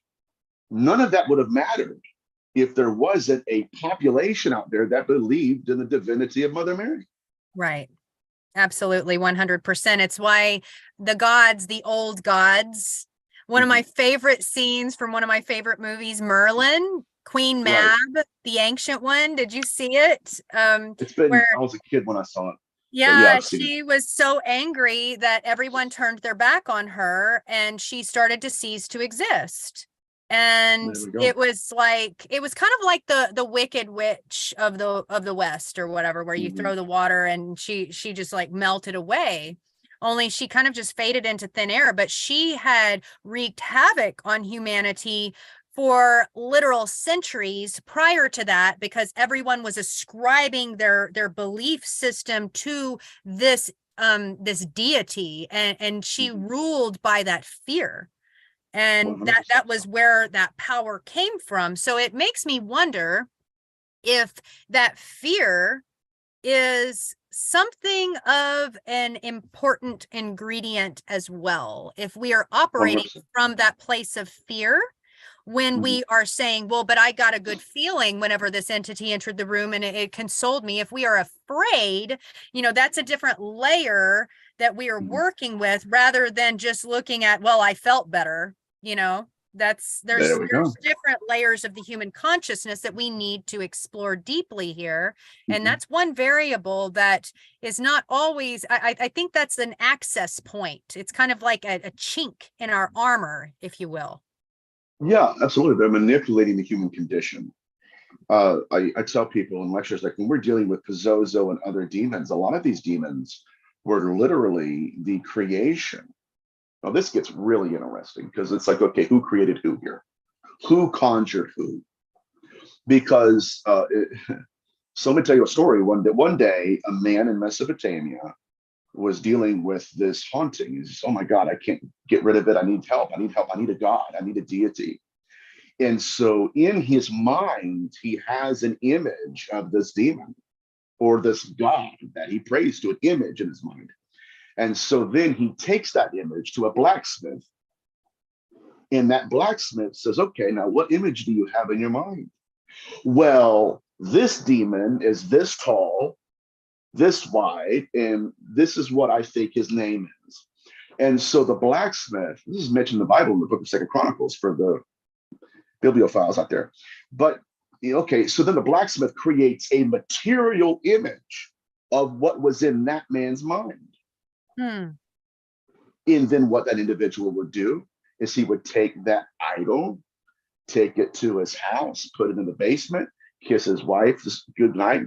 None of that would have mattered if there wasn't a population out there that believed in the divinity of Mother Mary. Right. Absolutely, 100%. It's why the old gods, one of my favorite scenes from one of my favorite movies, Merlin, Queen Mab, the ancient one. Did you see it? It's been, I was a kid when I saw it. Yeah, she was so angry that everyone turned their back on her and she started to cease to exist. And it was kind of like the Wicked Witch of the West or whatever, where you throw the water and she just like melted away. Only she kind of just faded into thin air, but she had wreaked havoc on humanity for literal centuries prior to that, because everyone was ascribing their belief system to this deity, and she ruled by that fear. And that was where that power came from. So it makes me wonder if that fear is something of an important ingredient as well. If we are operating from that place of fear, when we are saying, well, but I got a good feeling whenever this entity entered the room and it consoled me. If we are afraid, that's a different layer that we are working with, rather than just looking at, well, I felt better. There's different layers of the human consciousness that we need to explore deeply here. And that's one variable that is not always, I think that's an access point. It's kind of like a chink in our armor, if you will. Yeah, absolutely. They're manipulating the human condition. I tell people in lectures, like when we're dealing with Pazozo and other demons, a lot of these demons were literally the creation. Now, this gets really interesting, because it's like, okay, who created who here? Who conjured who? Because, so let me tell you a story. One day, a man in Mesopotamia was dealing with this haunting. He's, oh my God, I can't get rid of it. I need help. I need help. I need a God. I need a deity. And so in his mind, he has an image of this demon or this God that he prays to, an image in his mind. And so then he takes that image to a blacksmith, and that blacksmith says, okay, now what image do you have in your mind? Well, this demon is this tall, this wide, and this is what I think his name is. And so the blacksmith, this is mentioned in the Bible in the book of 2 Chronicles for the bibliophiles out there. But okay, so then the blacksmith creates a material image of what was in that man's mind. And then what that individual would do is he would take that idol, take it to his house, put it in the basement, kiss his wife, just good night,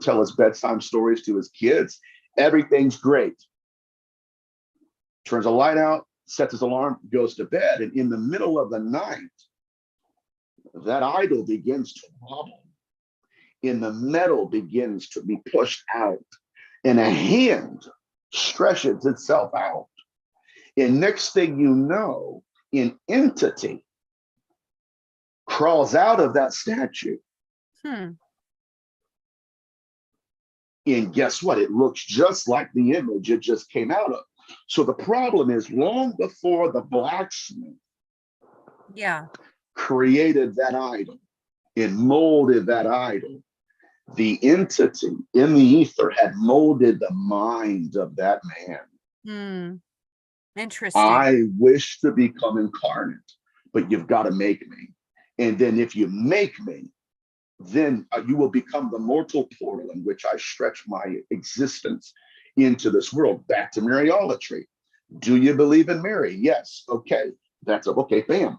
tell his bedtime stories to his kids. Everything's great. Turns the light out, sets his alarm, goes to bed. And in the middle of the night, that idol begins to wobble. And the metal begins to be pushed out. And a hand stretches itself out. And next thing you know, an entity crawls out of that statue. And guess what? It looks just like the image it just came out of. So the problem is, long before the blacksmith created that idol and molded that idol, the entity in the ether had molded the mind of that man. Interesting. I wish to become incarnate, but you've got to make me. And then if you make me, then you will become the mortal portal in which I stretch my existence into this world. Back to Mariolatry. Do you believe in Mary? Yes. Okay. That's okay. Bam.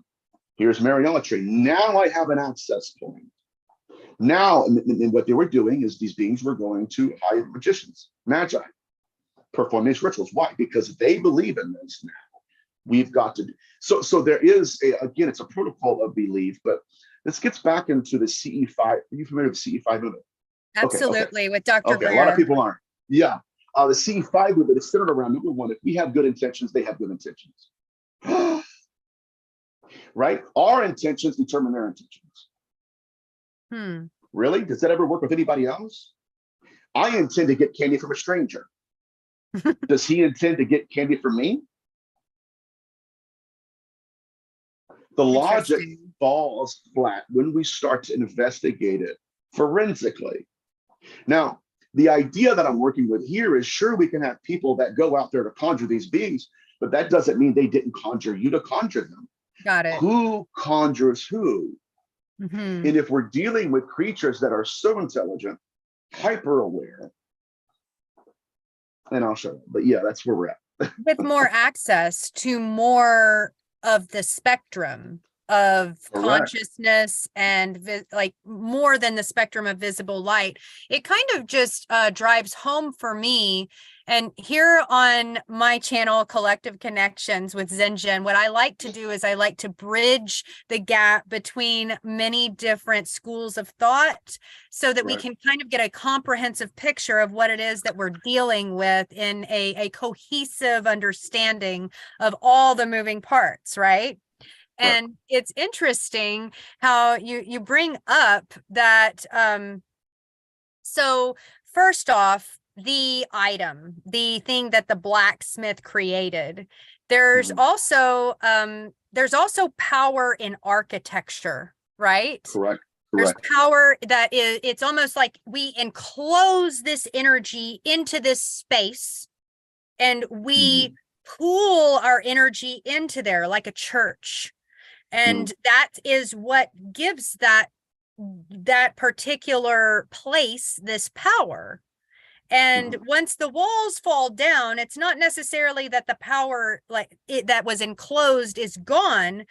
Here's Mariolatry. Now I have an access point. Now, and what they were doing is these beings were going to high magicians, magi, perform these rituals. Why? Because they believe in this now. We've got to do. So there is, again, it's a protocol of belief, but this gets back into the CE5. Are you familiar with the CE5 movement? Absolutely, with Dr. Okay, a lot of people aren't. Yeah. The CE5 movement is centered around, number one, if we have good intentions, they have good intentions. Right? Our intentions determine their intentions. Really? Does that ever work with anybody else? I intend to get candy from a stranger. Does he intend to get candy from me? The logic falls flat when we start to investigate it forensically. Now, the idea that I'm working with here is, sure, we can have people that go out there to conjure these beings, but that doesn't mean they didn't conjure you to conjure them. Got it. Who conjures who? And if we're dealing with creatures that are so intelligent, hyper aware, and I'll show you, but yeah, that's where we're at. With more access to more of the spectrum of consciousness and like more than the spectrum of visible light, it kind of just drives home for me. And here on my channel, Collective Connections with ZenJen, what I like to do is I like to bridge the gap between many different schools of thought so that we can kind of get a comprehensive picture of what it is that we're dealing with in a cohesive understanding of all the moving parts, right? And it's interesting how you bring up that. So first off, the item, the thing that the blacksmith created, there's also power in architecture, right? Correct. There's power that is, it's almost like we enclose this energy into this space and we pool our energy into there like a church. And that is what gives that particular place this power. And once the walls fall down, it's not necessarily that the power that was enclosed is gone,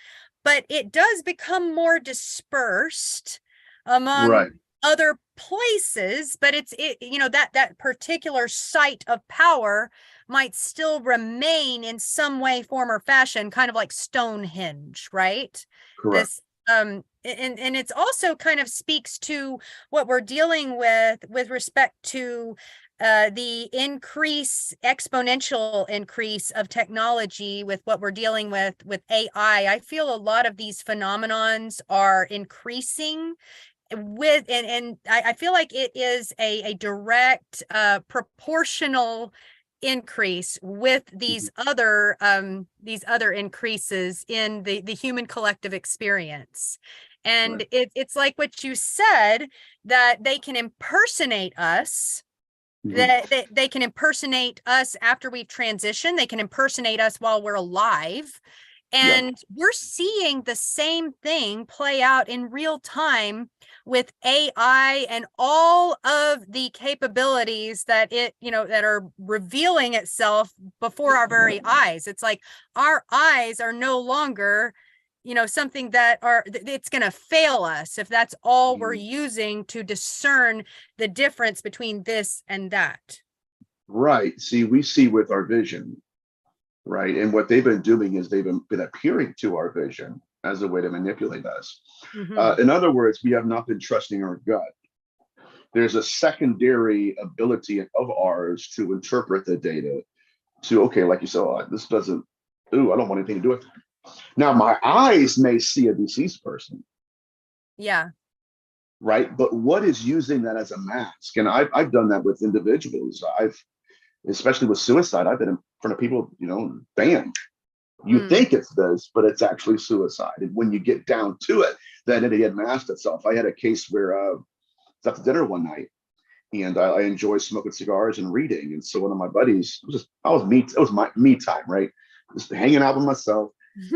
but it does become more dispersed among other places. But that particular site of power might still remain in some way, form, or fashion, kind of like Stonehenge, right? Correct. And it's also kind of speaks to what we're dealing with respect to the exponential increase of technology with what we're dealing with AI. I feel a lot of these phenomenons are increasing with, and I feel like it is a direct proportional increase with these other increases in the human collective experience. And it's like what you said, that they can impersonate us, that they can impersonate us after we've transitioned. They can impersonate us while we're alive. And we're seeing the same thing play out in real time with AI and all of the capabilities that it, that are revealing itself before our very eyes. It's like our eyes are no longer, something that it's going to fail us if that's all we're using to discern the difference between this and that. Right. See, we see with our vision, right? And what they've been doing is they've been appearing to our vision as a way to manipulate us. In other words, we have not been trusting our gut. There's a secondary ability of ours to interpret the data to, okay, like you said, oh, this doesn't, ooh, I don't want anything to do with it. Now, my eyes may see a deceased person. Yeah. Right. But what is using that as a mask? And I've done that with individuals. Especially with suicide, I've been in front of people, bam, you think it's this, but it's actually suicide. And when you get down to it, then it had masked itself. I had a case where I was at dinner one night, and I enjoy smoking cigars and reading. And so one of my buddies, it was my me time, right? Just hanging out with myself.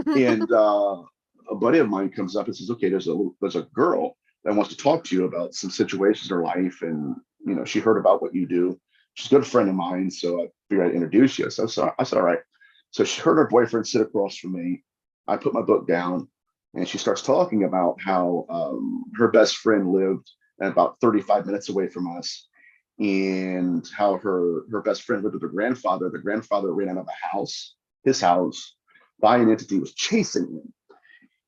And a buddy of mine comes up and says, okay, there's a girl that wants to talk to you about some situations in her life. And, she heard about what you do. She's a good friend of mine. So I figured I'd introduce you. So I said, all right. So she heard her boyfriend sit across from me. I put my book down, and she starts talking about how her best friend lived about 35 minutes away from us, and how her best friend lived with her grandfather. The grandfather ran out of his house, by an entity was chasing him,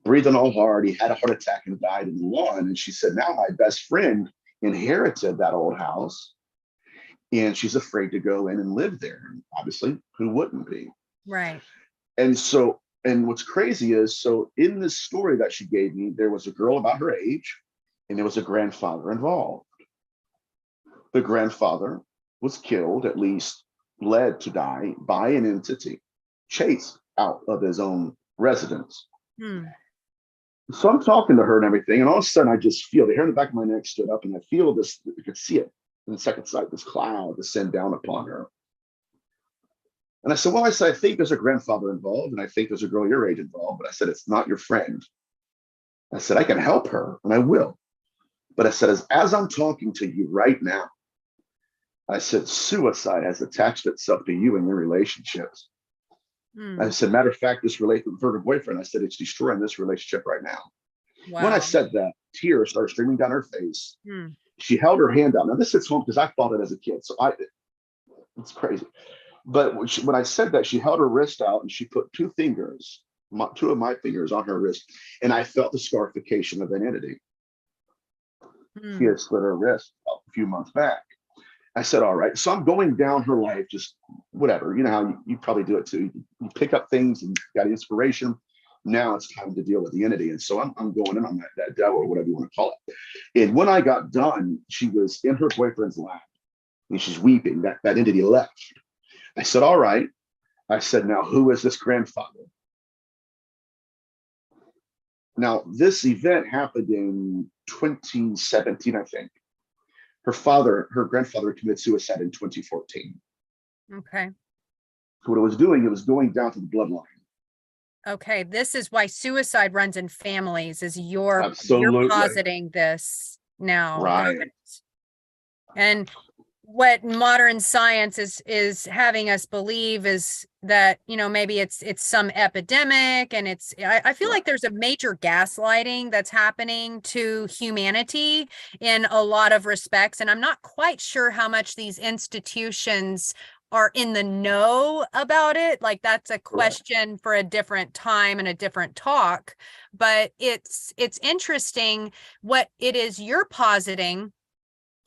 breathing all hard. He had a heart attack and died in the lawn. And she said, now my best friend inherited that old house, and she's afraid to go in and live there. And obviously, who wouldn't be? Right. And what's crazy is, so in this story that she gave me, there was a girl about her age, and there was a grandfather involved. The grandfather was killed, at least led to die, by an entity, chased out of his own residence. So I'm talking to her and everything, and all of a sudden I just feel the hair in the back of my neck stood up, and I feel this, you could see it in the second sight, this cloud descend down upon her. And I said, well, I think there's a grandfather involved, and I think there's a girl your age involved, but I said, it's not your friend. I said, I can help her, and I will. But I said, as I'm talking to you right now, I said, suicide has attached itself to you and your relationships. I said, matter of fact, this relationship with her boyfriend, I said, it's destroying this relationship right now. Wow. When I said that, tears started streaming down her face. She held her hand out. Now this hits home because I felt it as a kid. So it's crazy. But when I said that, she held her wrist out, and she put two of my fingers on her wrist, and I felt the scarification of an entity. She had slit her wrist a few months back. I said, all right. So I'm going down her life, just whatever. You know how you probably do it too. You pick up things and got inspiration. Now it's time to deal with the entity. And so I'm going in on that devil, or whatever you want to call it. And when I got done, she was in her boyfriend's lap, and she's weeping. That entity left. I said, all right. I said, now who is this grandfather? Now, this event happened in 2017, I think. Her grandfather committed suicide in 2014. Okay. So what it was doing, it was going down to the bloodline. Okay. This is why suicide runs in families, is you're positing this now. Right. And what modern science is having us believe is that, maybe it's some epidemic, and I feel like there's a major gaslighting that's happening to humanity in a lot of respects. And I'm not quite sure how much these institutions are in the know about it. Like, that's a question for a different time and a different talk, but it's interesting what it is you're positing.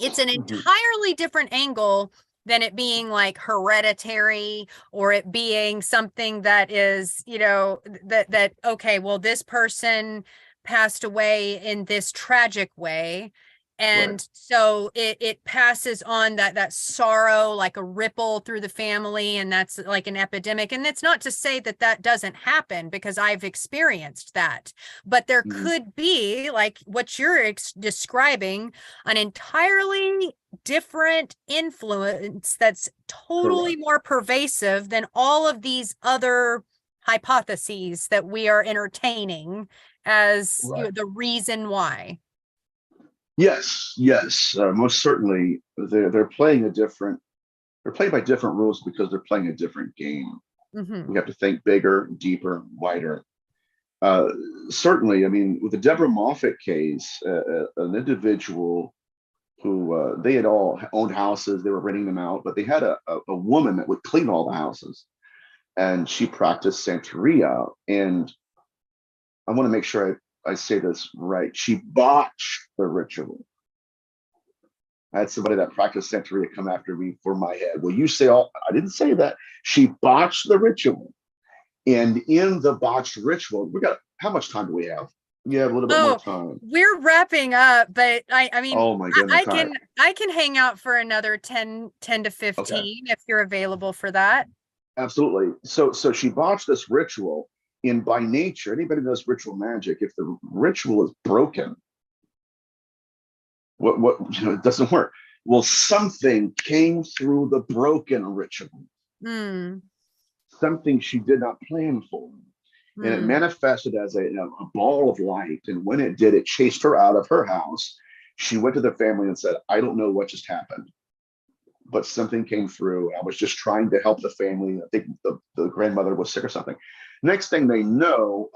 It's an entirely different angle than it being like hereditary, or it being something that is, that, okay, well, this person passed away in this tragic way. And so it passes on that sorrow like a ripple through the family, and that's like an epidemic. And it's not to say that doesn't happen, because I've experienced that, but there could be, like what you're describing, an entirely different influence that's totally more pervasive than all of these other hypotheses that we are entertaining as the reason why. Yes, yes, most certainly. They're playing a different. They're playing by different rules because they're playing a different game. Hmm. We have to think bigger, deeper, wider. Uh, Certainly, I mean, with the Deborah Moffat case, an individual who they had all owned houses, they were renting them out, but they had a woman that would clean all the houses, and she practiced Santeria. And I want to make sure I say this right. She botched the ritual. I had somebody that practiced Santeria come after me for my head. Well, you say all, I didn't say that. She botched the ritual. And in the botched ritual, we got, how much time do we have? You have a little bit more Oh, time. we're wrapping up, but I mean, Oh my goodness. I All right. I can hang out for another 10 to Okay. 15 if you're available for that. Absolutely. So she botched this ritual. And by nature, anybody knows ritual magic, if the ritual is broken, what it doesn't work. Well, something came through the broken ritual, Mm, something she did not plan for. And it mm. manifested as a ball of light. And when it did, it chased her out of her house. She went to the family and said, I don't know what just happened, but something came through. I was just trying to help the family. I think the grandmother was sick or something. Next thing they know,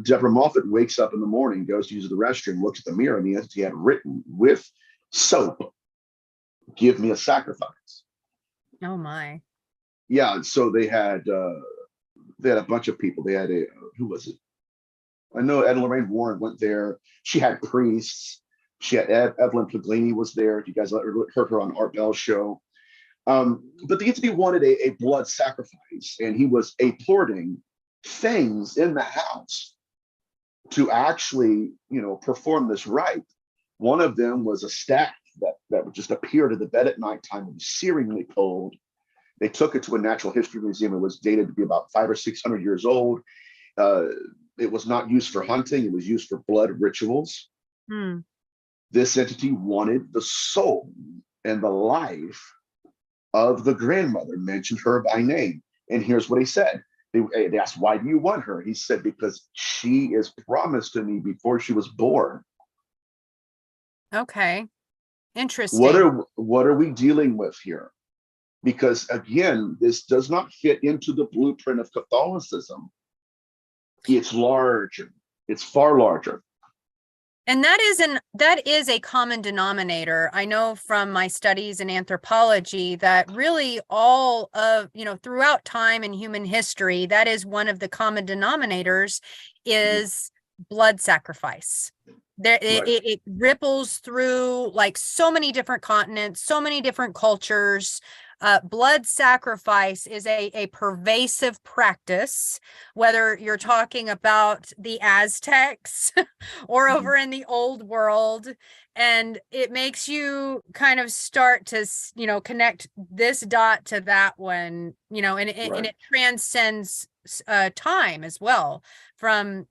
Deborah Moffat wakes up in the morning, goes to use the restroom, looks at the mirror, and the entity had written with soap, give me a sacrifice. Oh my. Yeah, so they had a bunch of people. They had a who was it? I know Ed and Lorraine Warren went there. She had priests. She had Evelyn Puglini was there. If you guys heard her on Art Bell's show. But the entity wanted a blood sacrifice, and he was apporting things in the house to actually, perform this rite. One of them was a staff that would just appear to the bed at nighttime. It was searingly cold. They took it to a natural history museum. It was dated to be about 500 or 600 years old. Uh, it was not used for hunting. It was used for blood rituals. Mm. This entity wanted the soul and the life of the grandmother, mentioned her by name. And here's what he said. They asked, why do you want her? He said, because she is promised to me before she was born. Okay. What Interesting. are we dealing with here? Because again, this does not fit into the blueprint of Catholicism. It's larger. It's far larger. And that is a common denominator. I know from my studies in anthropology that really all of, throughout time and human history, that is one of the common denominators is blood sacrifice. There Right. it ripples through like so many different continents, so many different cultures. Blood sacrifice is a pervasive practice, whether you're talking about the Aztecs or Mhm. over in the old world. And it makes you kind of start to, connect this dot to that one, and Right. it transcends time as well from,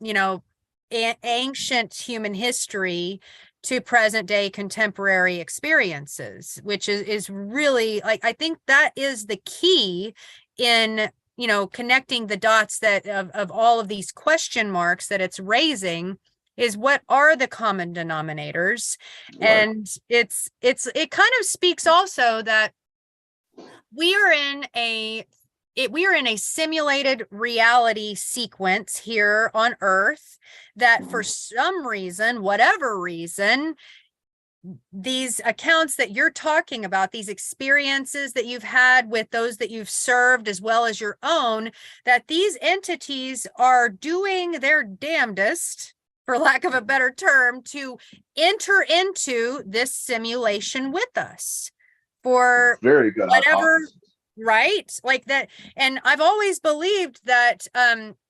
ancient human history to present day contemporary experiences, which is really like, I think that is the key in, connecting the dots that of all of these question marks that it's raising is what are the common denominators. Right. And it kind of speaks also that we are in we are in a simulated reality sequence here on Earth that for some reason, whatever reason, these accounts that you're talking about, these experiences that you've had with those that you've served as well as your own, that these entities are doing their damnedest, for lack of a better term, to enter into this simulation with us for Very good whatever, hypothesis. right? Like that. And I've always believed that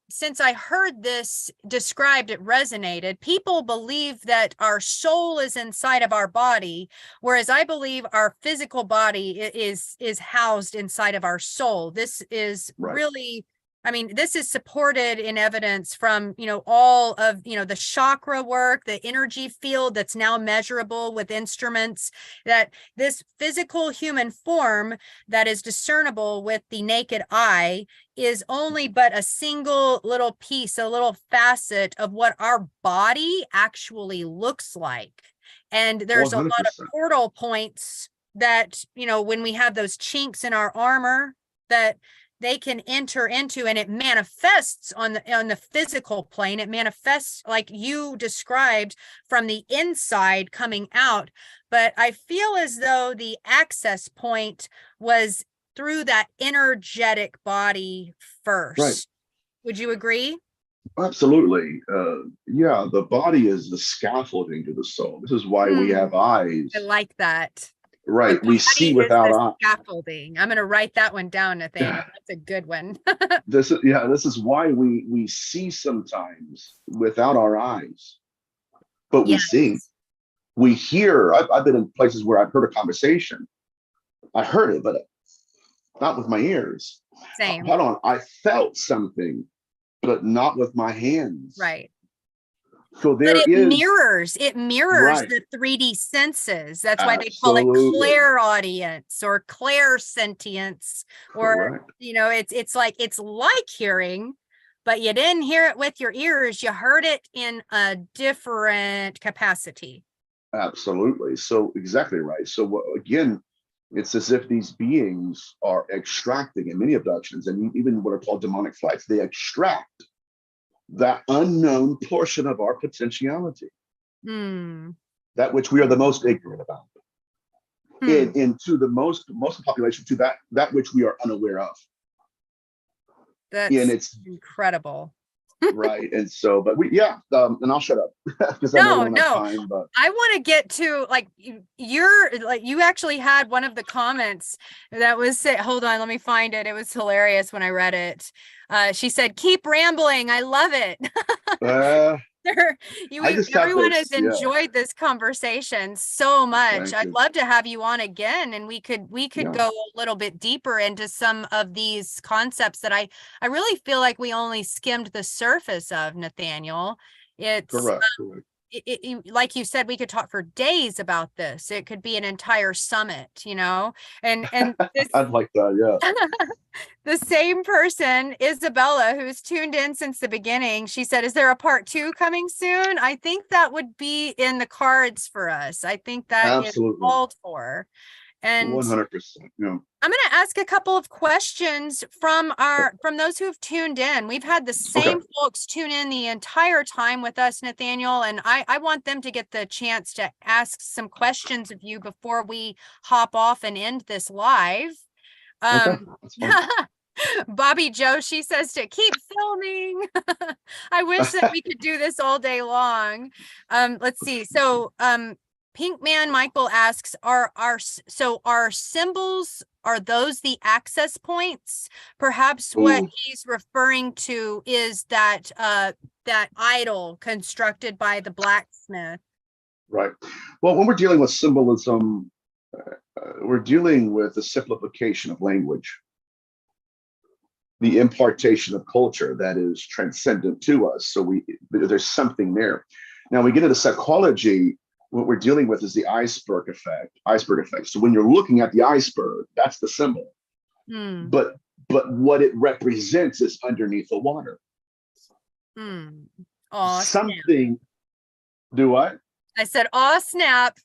since I heard this described, it resonated. People believe that our soul is inside of our body, whereas I believe our physical body is housed inside of our soul. This is Right. really, I mean, this is supported in evidence from, all of, the chakra work, the energy field that's now measurable with instruments, that this physical human form that is discernible with the naked eye is only but a single little piece, a little facet of what our body actually looks like. And there's a lot of 100%. portal points that, you know, when we have those chinks in our armor that they can enter into, and it manifests on the physical plane. It manifests like you described from the inside coming out. But I feel as though the access point was through that energetic body first. Right. Would you agree? Absolutely. Yeah, the body is the scaffolding to the soul. This is why we have eyes. I like that. The Right. We see body is without the eyes. scaffolding. I'm going to write that one down, Nathaniel. That's a good one. This is why we see sometimes without our eyes, but we Yes. see. We hear. I've been in places where I've heard a conversation. I heard it, but not with my ears. Same. Hold on. I felt something, but not with my hands. Right. So there But is it mirrors right. the 3D senses. That's why they call Absolutely. it clairaudience or clairsentience, or Correct. you know, it's like hearing, but you didn't hear it with your ears. You heard it in a different capacity. Absolutely. So exactly right. So again, it's as if these beings are extracting in many abductions and even what are called demonic flights. They extract that unknown portion of our potentiality, that which we are the most ignorant about, and to the most of the population, to that which we are unaware of. That's and it's incredible. Right. And so, but and I'll shut up because I know we don't have time, but I want to get to like you actually had one of the comments that was hold on, let me find it. It was hilarious when I read it. She said, "Keep rambling. I love it." Everyone has enjoyed this conversation so much. I'd love to have you on again, and we could go a little bit deeper into some of these concepts that I really feel like we only skimmed the surface of, Nathaniel. It's correct. Like you said, we could talk for days about this. It could be an entire summit, you know, and this, I'd like that. Yeah. The same person, Isabella, who's tuned in since the beginning, she said, "Is there a part 2 coming soon?" I think that would be in the cards for us. I think that is called for. And 100%. Yeah. I'm going to ask a couple of questions from those who have tuned in. We've had the same folks tune in the entire time with us, Nathaniel, and I want them to get the chance to ask some questions of you before we hop off and end this live. Bobby Joe, she says to keep filming. I wish that we could do this all day long. Let's see. So Pink Man Michael asks, are symbols, are those the access points? Perhaps what he's referring to is that that idol constructed by the blacksmith. Right. Well, when we're dealing with symbolism, we're dealing with the simplification of language, the impartation of culture that is transcendent to us. So there's something there. Now we get into psychology. What we're dealing with is the iceberg effect. So when you're looking at the iceberg, that's the symbol. But what it represents is underneath the water. Something. Snap. Do what? I said, "Oh, snap."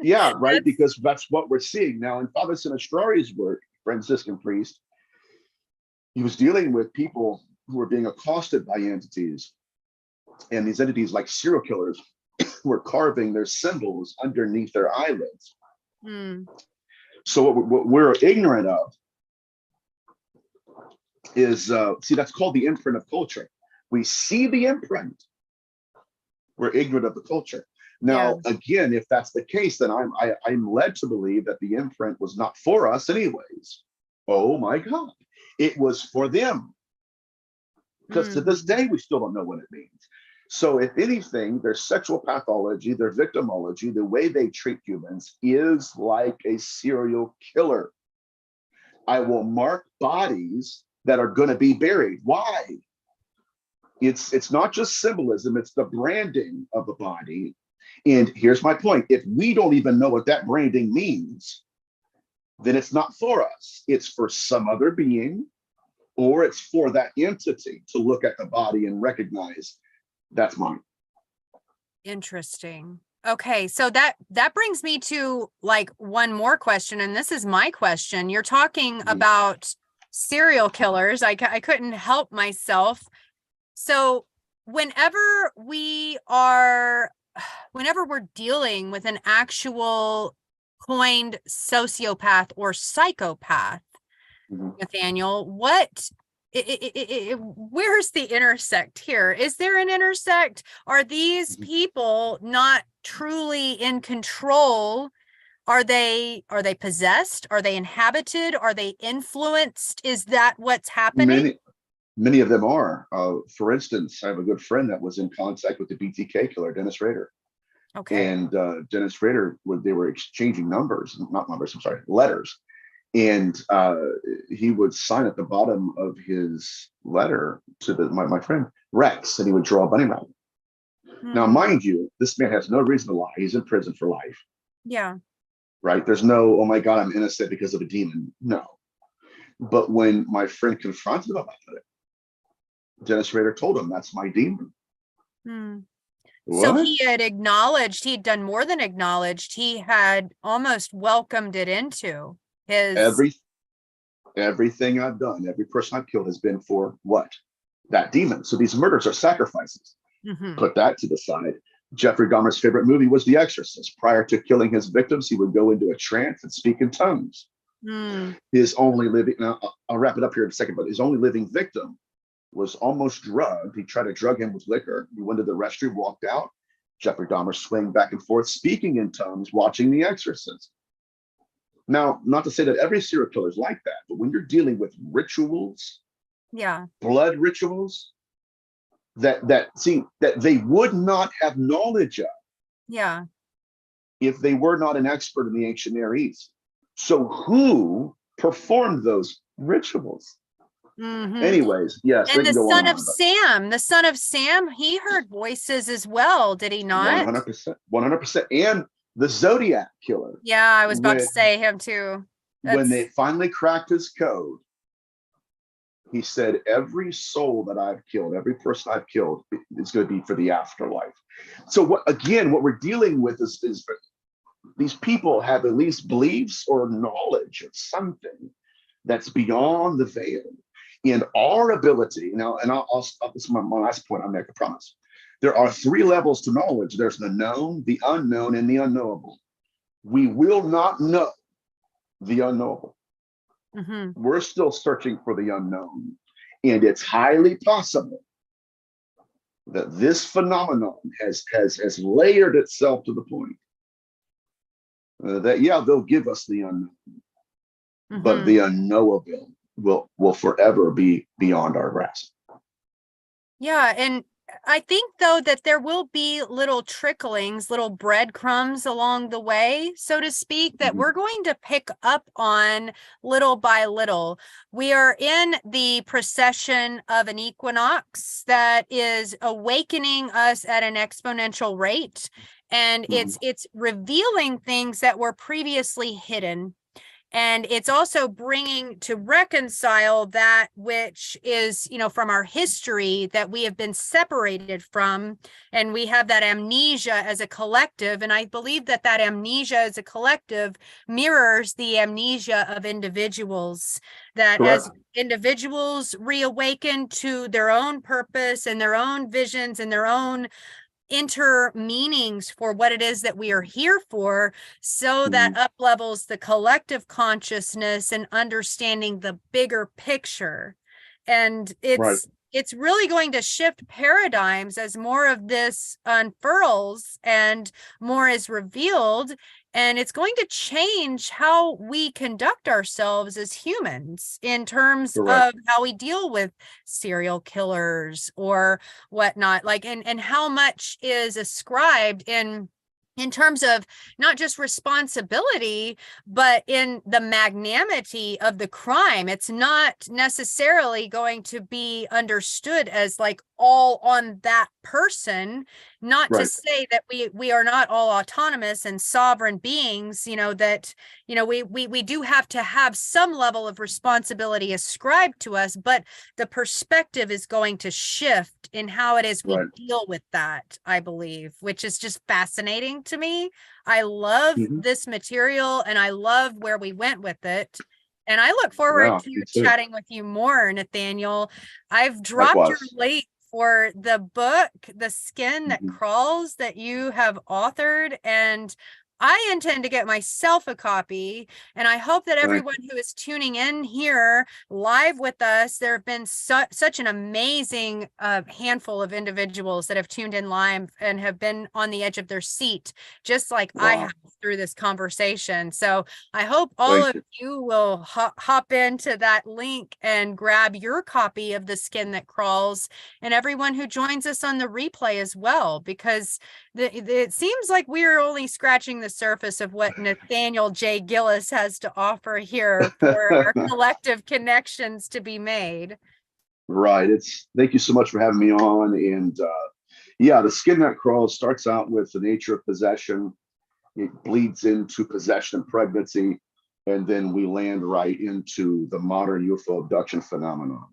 Yeah, right. Because that's what we're seeing now in Father Sinistrari's work, Franciscan priest. He was dealing with people who were being accosted by entities, and these entities, like serial killers, were carving their symbols underneath their eyelids. So what we're ignorant of is that's called the imprint of culture. We see the imprint. We're ignorant of the culture. Now, again, if that's the case, then I'm led to believe that the imprint was not for us anyways. Oh my God. It was for them. Because to this day, we still don't know what it means. So if anything, their sexual pathology, their victimology, the way they treat humans is like a serial killer. I will mark bodies that are going to be buried. Why? It's not just symbolism, it's the branding of the body. And here's my point. If we don't even know what that branding means, then it's not for us. It's for some other being, or it's for that entity to look at the body and recognize that's mine. Interesting. Okay, so that brings me to like one more question, and this is my question. You're talking Mhm. about serial killers. I couldn't help myself. So whenever we are, whenever we're dealing with an actual coined sociopath or psychopath, Mhm. Nathaniel, where's the intersect here? Is there an intersect? Are these Mhm. people not truly in control? Are they possessed? Are they inhabited? Are they influenced? Is that what's happening? Many of them are. For instance, I have a good friend that was in contact with the BTK killer, Dennis Rader. Okay. And Dennis Rader, they were exchanging numbers, not numbers, I'm sorry, letters. And he would sign at the bottom of his letter to my friend Rex, and he would draw a bunny rabbit. Now, Hmm. mind you, this man has no reason to lie. He's in prison for life, Yeah. right? There's no, oh my God, I'm innocent because of a demon. No. But when my friend confronted him about it, Dennis Rader told him, that's my demon. Hmm. So What? he had done more than acknowledged, he had almost welcomed it into his. Every everything I've done, every person I've killed has been for what? That demon. So these murders are sacrifices. Mhm. Put that to the side. Jeffrey Dahmer's favorite movie was The Exorcist. Prior to killing his victims, he would go into a trance and speak in tongues. Mm. His only living, now I'll wrap it up here in a second, but his only living victim was almost drugged. He tried to drug him with liquor. He went to the restroom, walked out. Jeffrey Dahmer swaying back and forth, speaking in tongues, watching The Exorcist. Now, not to say that every serial killer is like that, but when you're dealing with rituals, Yeah. blood rituals, that they would not have knowledge of Yeah. if they were not an expert in the ancient Near East. So who performed those rituals? Hmm. Anyways, yes, they And can go on and on, but the son of Sam, he heard voices as well, did he not? 100%, 100%. And the Zodiac killer, Yeah, I was about to when say him too. they That's finally cracked his code, he said, every soul that I've killed, every person I've killed is going to be for the afterlife. So what we're dealing with is these people have at least beliefs or knowledge of something that's beyond the veil. And our ability, now, and this is my last point I'll make, I promise. There are three levels to knowledge. There's the known, the unknown, and the unknowable. We will not know the unknowable. mhm. We're still searching for the unknown. And it's highly possible that this phenomenon has layered itself to the point that, yeah, they'll give us the unknown, but Mhm. the unknowable will forever be beyond our grasp. Yeah, and I think though that there will be little tricklings, little breadcrumbs along the way, so to speak, that Mhm. we're going to pick up on little by little. We are in the procession of an equinox that is awakening us at an exponential rate, and Mhm. it's revealing things that were previously hidden. And it's also bringing to reconcile that which is, from our history that we have been separated from. And we have that amnesia as a collective. And I believe that amnesia as a collective mirrors the amnesia of individuals, that Correct. as individuals reawaken to their own purpose and their own visions and their own inter meanings for what it is that we are here for, so that Mhm. up levels the collective consciousness and understanding the bigger picture. And Right. it's really going to shift paradigms as more of this unfurls and more is revealed, and it's going to change how we conduct ourselves as humans in terms Correct. of how we deal with serial killers or whatnot, like, and how much is ascribed in terms of not just responsibility, but in the magnanimity of the crime. It's not necessarily going to be understood as like all on that person, not to Right. say that we are not all autonomous and sovereign beings, that we do have to have some level of responsibility ascribed to us, but the perspective is going to shift in how it is we Right. deal with that, I believe, which is just fascinating to me. I love Mhm. this material and I love where we went with it. And I look forward Yeah, to me too. chatting with you more, Nathaniel. I've dropped your Likewise. link for the book, The Skin That Mhm. Crawls, that you have authored. And I intend to get myself a copy. And I hope that Thank everyone who is tuning in here live with us, there have been such an amazing handful of individuals that have tuned in live and have been on the edge of their seat, just like I have Wow. through this conversation. So I hope all Thank of you. you will hop into that link and grab your copy of The Skin That Crawls, and everyone who joins us on the replay as well, because it seems like we're only scratching the surface of what Nathaniel J. Gillis has to offer here for our collective connections to be made. Right. Thank you so much for having me on. And yeah, the skin that crawls starts out with the nature of possession. It bleeds into possession and pregnancy, and then we land right into the modern UFO abduction phenomenon.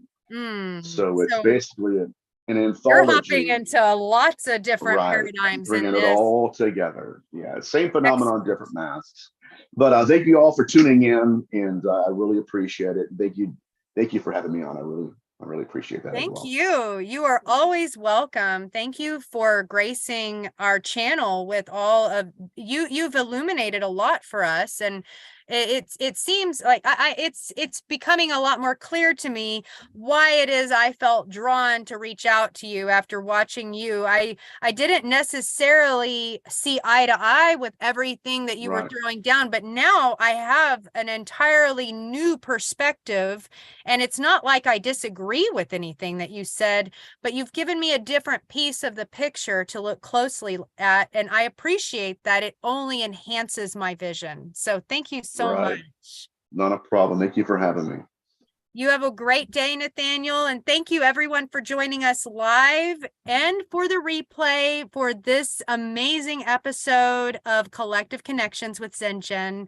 So it's So basically an you're hopping anthology, into lots of different right? paradigms in Bringing it this. all together. Yeah, same phenomenon, Excellent. different masks. But thank you all for tuning in, and I really appreciate it. Thank you for having me on. I really appreciate that as Thank well. you. You are always welcome. Thank you for gracing our channel with all of you. You've illuminated a lot for us, and it seems like it's becoming a lot more clear to me why it is I felt drawn to reach out to you after watching you. I didn't necessarily see eye to eye with everything that you were Right, throwing down, but now I have an entirely new perspective. And it's not like I disagree with anything that you said, but you've given me a different piece of the picture to look closely at. And I appreciate that. It only enhances my vision. So thank you so right. much. Not a problem. Thank you for having me. You have a great day, Nathaniel. And thank you, everyone, for joining us live and for the replay for this amazing episode of Collective Connections with ZenJen.